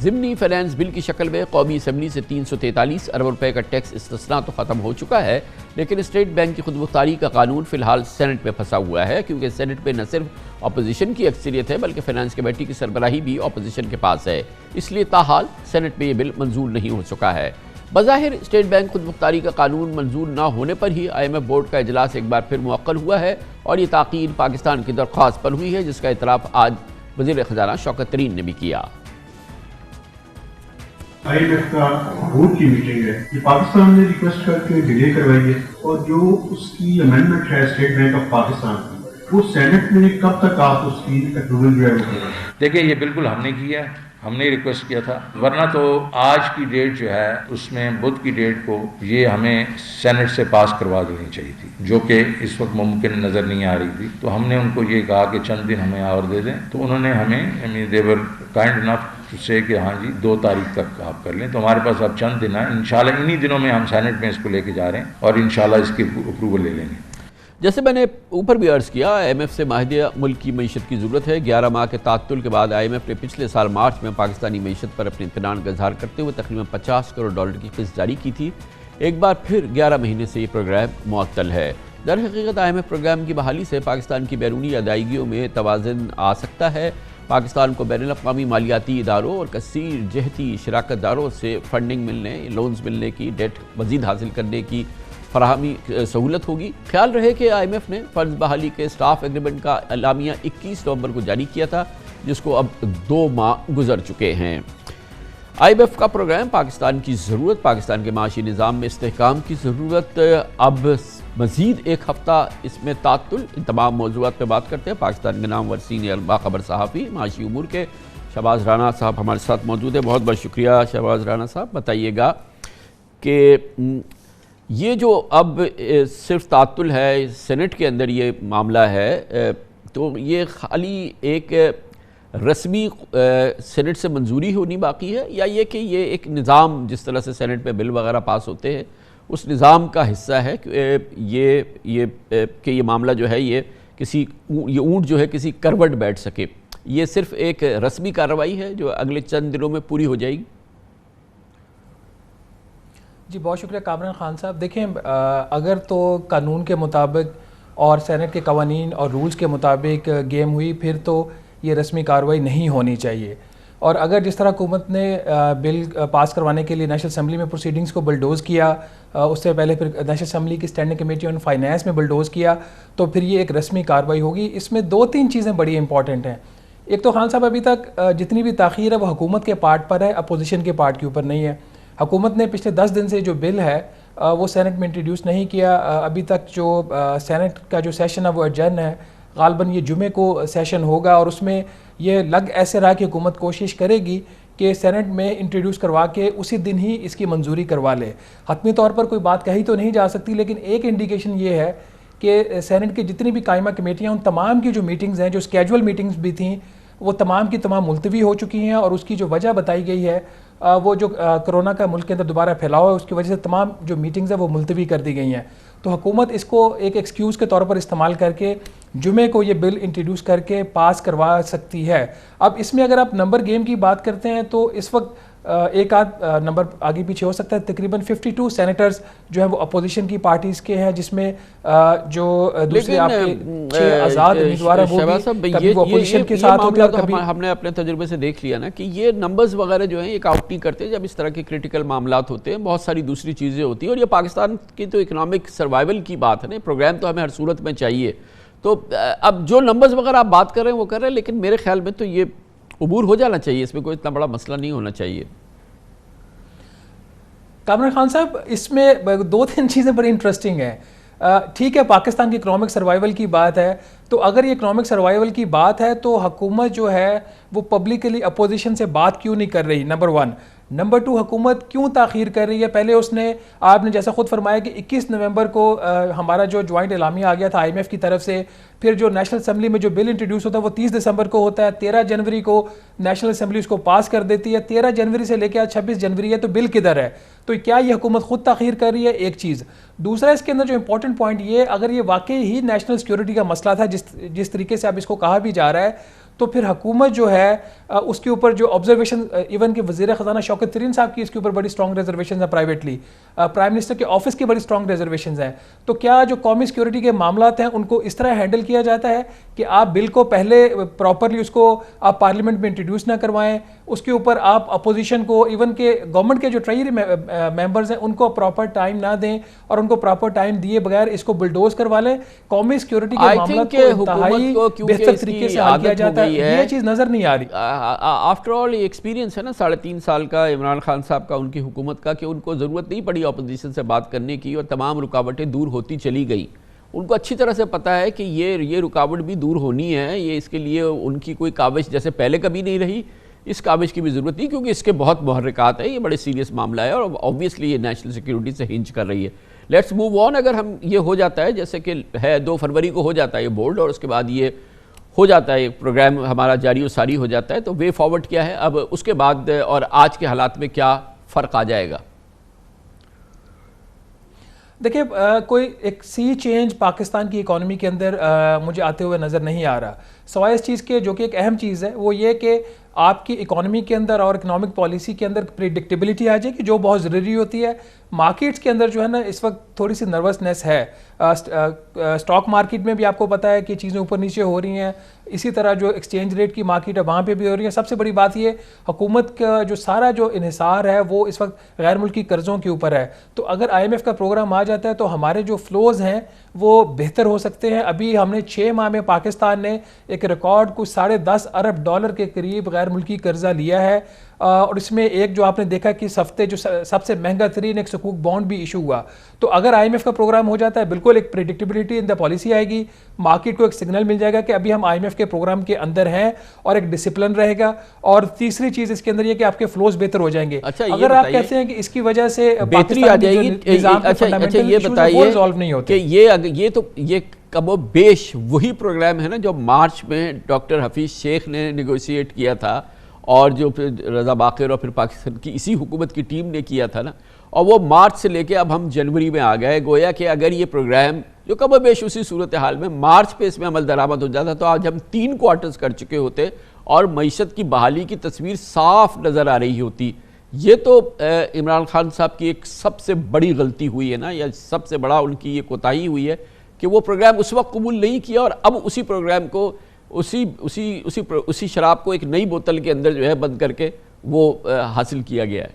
Speaker 2: ضمنی فائنانس بل کی شکل میں قومی اسمبلی سے 343 ارب روپے کا ٹیکس استثناء تو ختم ہو چکا ہے، لیکن اسٹیٹ بینک کی خود مختاری کا قانون فی الحال سینٹ میں پھنسا ہوا ہے، کیونکہ سینٹ میں نہ صرف اپوزیشن کی اکثریت ہے بلکہ فائنانس کمیٹی کی سربراہی بھی اپوزیشن کے پاس ہے. اس لیے تاحال سینٹ میں یہ بل منظور نہیں ہو چکا ہے. بظاہر اسٹیٹ بینک خود مختاری کا قانون منظور نہ ہونے پر ہی IMF بورڈ کا اجلاس ایک بار پھر معطل ہوا ہے، اور یہ تاخیر پاکستان کی درخواست پر ہوئی ہے جس کا اعتراف آج وزیر خزانہ شوکت ترین نے بھی کیا.
Speaker 8: IMF کا بورڈ کی میٹنگ ہے، یہ پاکستان نے ریکویسٹ کر کے ڈیلے کروائی ہے، اور جو اس کی امینڈمنٹ ہے اسٹیٹ بینک آف پاکستان کی، وہ سینٹ میں کب تک آپ اس کی اپروول جو ہے وہ کریں؟
Speaker 9: دیکھیں، یہ بالکل ہم نے کیا ہے، ہم نے ریکویسٹ کیا تھا، ورنہ تو آج کی ڈیٹ جو ہے اس میں بدھ کی ڈیٹ کو یہ ہمیں سینٹ سے پاس کروا دینی چاہیے تھی، جو کہ اس وقت ممکن نظر نہیں آ رہی تھی. تو ہم نے ان کو یہ کہا کہ چند دن ہمیں اور دے دیں، تو انہوں نے ہمیں دیور کائنڈ انف سے کہ ہاں جی 2 تاریخ تک آپ کر لیں. تو ہمارے پاس اب چند دن ہیں، انشاءاللہ انہی دنوں میں ہم سینٹ میں اس کو لے کے جا رہے ہیں اور انشاءاللہ اس کی اپروول لے لیں گے.
Speaker 2: جیسے میں نے اوپر بھی عرض کیا، آئی ایم ایف سے معاہدہ ملک کی معیشت کی ضرورت ہے۔ 11 ماہ کے تعطل کے بعد آئی ایم ایف نے پچھلے سال مارچ میں پاکستانی معیشت پر اپنے اطمینان کا اظہار کرتے ہوئے تقریباً $50 کروڑ کی قسط جاری کی تھی۔ ایک بار پھر 11 مہینے سے یہ پروگرام معطل ہے۔ در حقیقت آئی ایم ایف پروگرام کی بحالی سے پاکستان کی بیرونی ادائیگیوں میں توازن آ سکتا ہے۔ پاکستان کو بین الاقوامی مالیاتی اداروں اور کثیر جہتی شراکت داروں سے فنڈنگ ملنے، لونز ملنے کی، ڈیٹ مزید حاصل کرنے کی فراہمی سہولت ہوگی۔ خیال رہے کہ آئی ایم ایف نے فرض بحالی کے سٹاف ایگریمنٹ کا اعلامیہ 21 نومبر کو جاری کیا تھا، جس کو اب 2 ماہ گزر چکے ہیں۔ آئی ایم ایف کا پروگرام پاکستان کی ضرورت، پاکستان کے معاشی نظام میں استحکام کی ضرورت، اب مزید 1 ہفتہ اس میں تعطل۔ ان تمام موضوعات پہ بات کرتے ہیں۔ پاکستان کے نامور سینئر باخبر صحافی معاشی امور کے شہباز رانا صاحب ہمارے ساتھ موجود ہیں۔ بہت بہت شکریہ شہباز رانا صاحب۔ بتائیے گا کہ یہ جو اب صرف تعطل ہے، سینٹ کے اندر یہ معاملہ ہے، تو یہ خالی ایک رسمی سینٹ سے منظوری ہونی باقی ہے، یا یہ کہ یہ ایک نظام جس طرح سے سینٹ میں بل وغیرہ پاس ہوتے ہیں اس نظام کا حصہ ہے کہ یہ معاملہ جو ہے یہ اونٹ جو ہے کسی کروٹ بیٹھ سکے؟ یہ صرف ایک رسمی کارروائی ہے جو اگلے چند دنوں میں پوری ہو جائے گی؟
Speaker 10: جی بہت شکریہ کامران خان صاحب۔ دیکھیں، اگر تو قانون کے مطابق اور سینٹ کے قوانین اور رولز کے مطابق گیم ہوئی، پھر تو یہ رسمی کارروائی نہیں ہونی چاہیے۔ اور اگر جس طرح حکومت نے بل پاس کروانے کے لیے نیشنل اسمبلی میں پروسیڈنگز کو بلڈوز کیا، اس سے پہلے پھر نیشنل اسمبلی کی اسٹینڈنگ کمیٹی آن فائنانس میں بلڈوز کیا، تو پھر یہ ایک رسمی کارروائی ہوگی۔ اس میں 2-3 چیزیں بڑی امپورٹنٹ ہیں۔ ایک تو خان صاحب، ابھی تک جتنی بھی تاخیر ہے وہ حکومت کے پارٹ پر ہے، اپوزیشن کے پارٹ کے اوپر نہیں ہے۔ حکومت نے پچھلے 10 دن سے جو بل ہے وہ سینٹ میں انٹروڈیوس نہیں کیا۔ ابھی تک جو سینٹ کا جو سیشن ہے وہ ایڈجرن ہے، غالباً یہ جمعے کو سیشن ہوگا، اور اس میں یہ لگ ایسے رہا کہ حکومت کوشش کرے گی کہ سینٹ میں انٹروڈیوس کروا کے اسی دن ہی اس کی منظوری کروا لے۔ حتمی طور پر کوئی بات کہی تو نہیں جا سکتی، لیکن ایک انڈیکیشن یہ ہے کہ سینٹ کی جتنی بھی قائمہ کمیٹیاں، ان تمام کی جو میٹنگز ہیں، جو اسکیجول میٹنگز بھی تھیں، وہ تمام کی تمام ملتوی ہو چکی ہیں، اور اس کی جو وجہ بتائی گئی ہے وہ جو کرونا کا ملک کے اندر دوبارہ پھیلاؤ ہے، اس کی وجہ سے تمام جو میٹنگز ہیں وہ ملتوی کر دی گئی ہیں۔ تو حکومت اس کو ایک ایکسکیوز کے طور پر استعمال کر کے جمعے کو یہ بل انٹروڈیوس کر کے پاس کروا سکتی ہے۔ اب اس میں اگر آپ نمبر گیم کی بات کرتے ہیں تو اس وقت ایک آدھ نمبر آگے پیچھے ہو سکتا ہے۔ تقریباً 52 سینیٹرز جو ہیں وہ اپوزیشن کی پارٹیز کے ہیں، جس میں جو دوسرے آپ کے 6 آزاد امیدوار ہیں وہ بھی کبھی وہ اپوزیشن کے ساتھ ہوتے ہیں، کبھی
Speaker 2: ہم نے اپنے تجربے سے دیکھ لیا نا کہ یہ نمبرز وغیرہ جو ہیں ایک آؤٹ نہیں کرتے جب اس طرح کے کرٹیکل معاملات ہوتے ہیں۔ بہت ساری دوسری چیزیں ہوتی ہیں، اور یہ پاکستان کی تو اکنامک سروائیول کی بات ہے نا، پروگرام تو ہمیں ہر صورت میں چاہیے۔ تو اب جو نمبرز وغیرہ آپ بات کر رہے ہیں وہ کر رہے ہیں، لیکن میرے خیال میں تو یہ عبور ہو جانا چاہیے، اس میں کوئی اتنا بڑا مسئلہ نہیں ہونا چاہیے۔
Speaker 10: کامران خان صاحب، اس میں 2-3 چیزیں بڑی انٹرسٹنگ ہیں۔ ٹھیک ہے، پاکستان کی اکنامک سروائیول کی بات ہے، تو اگر یہ اکنامک سروائیول کی بات ہے تو حکومت جو ہے وہ پبلکلی اپوزیشن سے بات کیوں نہیں کر رہی؟ نمبر 1۔ نمبر 2، حکومت کیوں تاخیر کر رہی ہے؟ پہلے آپ نے جیسا خود فرمایا کہ 21 نومبر کو ہمارا جو جوائنٹ اعلامیہ آ گیا تھا آئی ایم ایف کی طرف سے، پھر جو نیشنل اسمبلی میں جو بل انٹروڈیوس ہوتا ہے وہ 30 دسمبر کو ہوتا ہے، 13 جنوری کو نیشنل اسمبلی اس کو پاس کر دیتی ہے، 13 جنوری سے لے کے 26 جنوری ہے، تو بل کدھر ہے؟ تو کیا یہ حکومت خود تاخیر کر رہی ہے؟ ایک چیز۔ دوسرا، اس کے اندر جو امپورٹنٹ پوائنٹ یہ، اگر یہ واقعی ہی نیشنل سیکیورٹی کا مسئلہ تھا جس طریقے سے اب اس کو کہا بھی جا رہا ہے، تو پھر حکومت جو ہے اس کے اوپر جو آبزرویشن، ایون کہ وزیر خزانہ شوکت ترین صاحب کی اس کے اوپر بڑی اسٹرانگ ریزرویشنز ہیں، پرائیویٹلی پرائم منسٹر کے آفس کی بڑی اسٹرانگ ریزرویشنز ہیں۔ تو کیا جو قومی سیکیورٹی کے معاملات ہیں ان کو اس طرح ہینڈل کیا جاتا ہے کہ آپ بل کو پہلے پراپرلی اس کو آپ پارلیمنٹ میں انٹروڈیوس نہ کروائیں، اس کے اوپر آپ اپوزیشن کو، ایون کہ گورنمنٹ کے جو ٹریجری ممبرز ہیں ان کو پراپر ٹائم نہ دیں، اور ان کو پراپر ٹائم دیے بغیر اس کو بلڈوز کروا لیں؟ قومی سیکیورٹی کے معاملات کو انتہائی بہتر طریقے سے حل کیا جاتا ہے، یہ چیز نظر نہیں آ رہی۔
Speaker 2: آفٹر آل یہ ایکسپیرینس ہے نا 3.5 سال کا عمران خان صاحب کا، ان کی حکومت کا، کہ ان کو ضرورت نہیں پڑی اپوزیشن سے بات کرنے کی، اور تمام رکاوٹیں دور ہوتی چلی گئی۔ ان کو اچھی طرح سے پتہ ہے کہ یہ رکاوٹ بھی دور ہونی ہے، یہ اس کے لیے ان کی کوئی کاوش جیسے پہلے کبھی نہیں رہی، اس کاوش کی بھی ضرورت نہیں، کیونکہ اس کے بہت محرکات ہیں، یہ بڑے سیریس معاملہ ہے، اور آبویسلی یہ نیشنل سیکیورٹی سے ہنج کر رہی ہے۔ Let's move on. اگر ہم یہ ہو جاتا ہے جیسے کہ ہے 2 فروری کو ہو جاتا ہے یہ بورڈ، اور اس کے بعد یہ ہو جاتا ہے ایک پروگرام ہمارا جاری و ساری ہو جاتا ہے، تو وے فارورڈ کیا ہے اب اس کے بعد، اور آج کے حالات میں کیا فرق آ جائے گا؟
Speaker 10: دیکھیے کوئی ایک سی چینج پاکستان کی اکانومی کے اندر مجھے آتے ہوئے نظر نہیں آ رہا، سوائے اس چیز کے جو کہ ایک اہم چیز ہے وہ یہ کہ آپ کی اکانومی کے اندر اور اکنامک پالیسی کے اندر پریڈکٹیبلٹی آ جائے کہ جو بہت ضروری ہوتی ہے. مارکیٹس کے اندر جو ہے نا اس وقت تھوڑی سی نروسنیس ہے. اسٹاک مارکیٹ میں بھی آپ کو پتہ ہے کہ چیزیں اوپر نیچے ہو رہی ہیں، اسی طرح جو ایکسچینج ریٹ کی مارکیٹ ہے وہاں پہ بھی ہو رہی ہے. سب سے بڑی بات یہ حکومت کا جو سارا جو انحصار ہے وہ اس وقت غیر ملکی قرضوں کے اوپر ہے. تو اگر IMF کا پروگرام آ جاتا ہے تو ہمارے جو فلوز ہیں وہ بہتر ہو سکتے ہیں. ابھی ہم نے 6 ماہ میں پاکستان نے ایک ریکارڈ کچھ $10.5 ارب کے قریب غیر ملکی قرضہ لیا ہے، اور اس میں ایک جو آپ نے دیکھا کہ اس ہفتے جو سب سے مہنگا ترین ایک سکوک بانڈ بھی ایشو ہوا. تو اگر IMF کا پروگرام ہو جاتا ہے بالکل ایک پریڈکٹیبلٹی ان دا پالیسی آئے گی، مارکیٹ کو ایک سگنل مل جائے گا کہ ابھی ہم IMF کے پروگرام کے اندر ہیں، اور ایک ڈسپلن رہے گا. اور تیسری چیز اس کے اندر یہ کہ آپ کے فلوز بہتر ہو جائیں گے. اگر آپ کہتے ہیں کہ اس کی وجہ سے
Speaker 2: بہتری آ جائے گی، اچھا یہ بتائیے کہ یہ کم و بیش وہی پروگرام ہے نا جو مارچ میں ڈاکٹر حفیظ شیخ نے نیگوشیٹ کیا تھا، اور جو پھر رضا باقر اور پھر پاکستان کی اسی حکومت کی ٹیم نے کیا تھا نا، اور وہ مارچ سے لے کے اب ہم جنوری میں آ گئے. گویا کہ اگر یہ پروگرام جو کم و بیش اسی صورتحال میں مارچ پہ اس میں عمل درآمد ہو جاتا تو آج ہم 3 کوارٹرز کر چکے ہوتے اور معیشت کی بحالی کی تصویر صاف نظر آ رہی ہوتی. یہ تو عمران خان صاحب کی ایک سب سے بڑی غلطی ہوئی ہے نا، یا سب سے بڑا ان کی یہ کوتاہی ہوئی ہے کہ وہ پروگرام اس وقت قبول نہیں کیا، اور اب اسی پروگرام کو اسی شراب کو ایک نئی بوتل کے اندر جو ہے بند کر کے وہ حاصل کیا گیا ہے.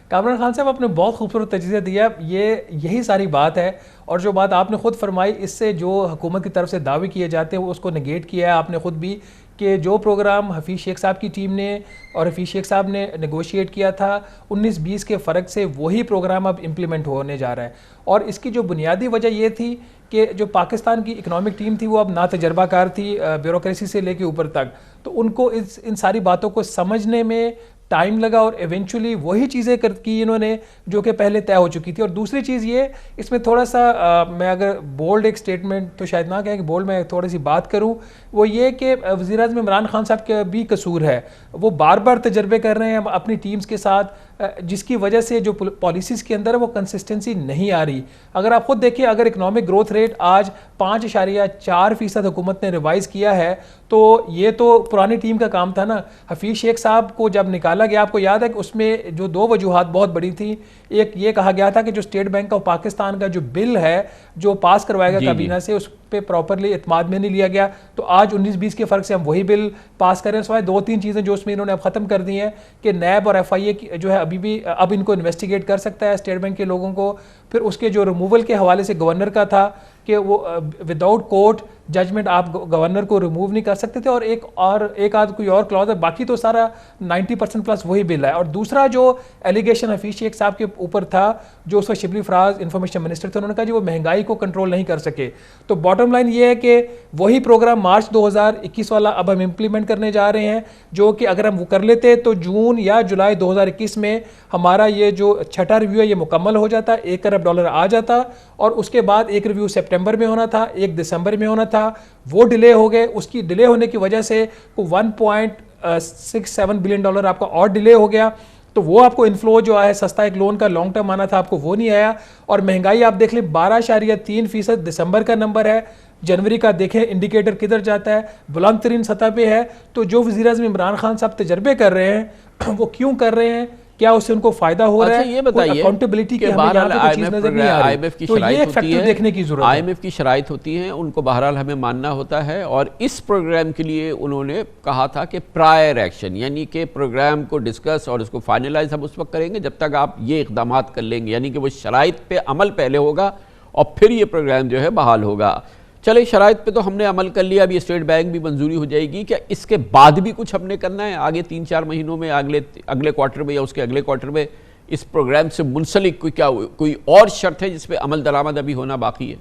Speaker 10: کامران خان صاحب آپ نے بہت خوبصورت تجزیہ دیا. یہی ساری بات ہے، اور جو بات آپ نے خود فرمائی اس سے جو حکومت کی طرف سے دعوے کیے جاتے ہیں وہ اس کو نگیٹ کیا ہے آپ نے خود بھی، کہ جو پروگرام حفیظ شیخ صاحب کی ٹیم نے اور حفیظ شیخ صاحب نے نیگوشیٹ کیا تھا 19-20 کے فرق سے وہی پروگرام اب امپلیمنٹ ہونے جا رہا ہے. اور اس کی جو بنیادی وجہ یہ تھی کہ جو پاکستان کی اکنامک ٹیم تھی وہ اب ناتجربہ کار تھی بیوروکریسی سے لے کے اوپر تک، تو ان کو ان ساری باتوں کو سمجھنے میں ٹائم لگا، اور ایونچولی وہی چیزیں کی انہوں نے جو کہ پہلے طے ہو چکی تھی. اور دوسری چیز یہ اس میں تھوڑا سا میں اگر بولڈ ایک سٹیٹمنٹ تو شاید نہ کہیں کہ بولڈ میں تھوڑی سی بات کروں، وہ یہ کہ وزیر اعظم عمران خان صاحب کا بھی قصور ہے. وہ بار بار تجربے کر رہے ہیں اپنی ٹیمز کے ساتھ، جس کی وجہ سے جو پالیسیز کے اندر ہے وہ کنسسٹنسی نہیں آ رہی. اگر آپ خود دیکھیں اگر اکنامک گروتھ ریٹ آج 5.4% حکومت نے ریوائز کیا ہے تو یہ تو پرانی ٹیم کا کام تھا نا. حفیظ شیخ صاحب کو جب نکالا گیا آپ کو یاد ہے کہ اس میں جو 2 وجوہات بہت بڑی تھیں. ایک یہ کہا گیا تھا کہ جو اسٹیٹ بینک آف پاکستان کا جو بل ہے جو پاس کروائے گا کابینہ سے اس پہ پراپرلی اعتماد میں نہیں لیا گیا، تو آج 19-20 کے فرق سے ہم وہی بل پاس کریں. سوائے 2-3 چیزیں جو اس میں انہوں نے اب ختم کر دی ہیں کہ نیب اور FIA جو ہے ابھی بھی اب ان کو انویسٹیگیٹ کر سکتا ہے اسٹیٹ بینک کے لوگوں کو. پھر اس کے جو ریموول کے حوالے سے گورنر کا تھا کہ وہ وداؤٹ کورٹ ججمنٹ آپ گورنر کو ریموو نہیں کر سکتے تھے، اور ایک آدھ کوئی اور کلوز ہے، باقی تو سارا 90% پلس وہی بل ہے. اور دوسرا جو ایلیگیشن حفیظ شیخ صاحب کے اوپر تھا جو اس وقت شبلی فراز انفارمیشن منسٹر تھے، انہوں نے کہا جی وہ مہنگائی کو کنٹرول نہیں کر سکے. تو باٹم لائن یہ ہے کہ وہی پروگرام مارچ 2021 والا اب ہم امپلیمنٹ کرنے جا رہے ہیں، جو کہ اگر ہم وہ کر لیتے تو جون یا جولائی 2021 میں ہمارا یہ جو 6واں ریویو ہے یہ مکمل ہو جاتا، $1 ارب آ جاتا. اور اس کے بعد ایک ریویو سپٹمبر میں ہونا تھا، ایک دسمبر میں ہونا تھا، وہ ڈیلے ہو گئے. اس کی ڈیلے ہونے کی وجہ سے $1.67 بلین آپ کا اور ڈیلے ہو گیا. تو وہ آپ کو انفلو جو آیا سستا ایک لون کا لانگ ٹرم آنا تھا آپ کو وہ نہیں آیا. اور مہنگائی آپ دیکھ لیں 12.3% دسمبر کا نمبر ہے، جنوری کا دیکھیں انڈیکیٹر کدھر جاتا ہے، بلند ترین سطح پہ ہے. تو جو وزیر اعظم عمران خان صاحب تجربے کر رہے ہیں وہ کیوں کر رہے ہیں، کیا اس سے ان کو فائدہ ہو رہا ہے؟
Speaker 2: یہ بتائیے
Speaker 10: اکاؤنٹیبلٹی کی ہمیں یہاں پہ چیز نظر نہیں آ رہی، تو یہ ایک فیکٹر دیکھنے کی ضرورت ہے.
Speaker 2: IMF کی شرائط ہوتی ہیں، ان کو بہرحال ہمیں ماننا ہوتا ہے. اور اس پروگرام کے لیے انہوں نے کہا تھا کہ پرائر ایکشن، یعنی کہ پروگرام کو ڈسکس اور اس کو فائنلائز ہم اس وقت کریں گے جب تک آپ یہ اقدامات کر لیں گے، یعنی کہ وہ شرائط پہ عمل پہلے ہوگا اور پھر یہ پروگرام جو ہے بحال ہوگا. چلے شرائط پہ تو ہم نے عمل کر لیا، اب یہ اسٹیٹ بینک بھی منظوری ہو جائے گی. کیا اس کے بعد بھی کچھ ہم نے کرنا ہے آگے 3-4 مہینوں میں، اگلے کوارٹر میں یا اس کے اگلے کوارٹر میں اس پروگرام سے منسلک کوئی اور شرط ہے جس پہ عمل درآمد ابھی ہونا باقی ہے؟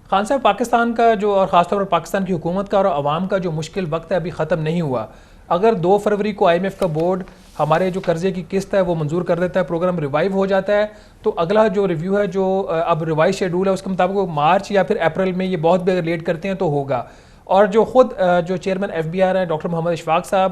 Speaker 10: خان صاحب پاکستان کا جو اور خاص طور پر پاکستان کی حکومت کا اور عوام کا جو مشکل وقت ہے ابھی ختم نہیں ہوا. اگر 2 فروری کو IMF کا بورڈ ہمارے جو قرضے کی قسط ہے وہ منظور کر دیتا ہے، پروگرام ریوائیو ہو جاتا ہے، تو اگلا جو ریویو ہے جو اب ریوائز شیڈول ہے اس کے مطابق مارچ یا پھر اپریل میں، یہ بہت بھی اگر لیٹ کرتے ہیں تو ہوگا. اور جو خود جو چیئرمین FBR ہیں ڈاکٹر محمد اشفاق صاحب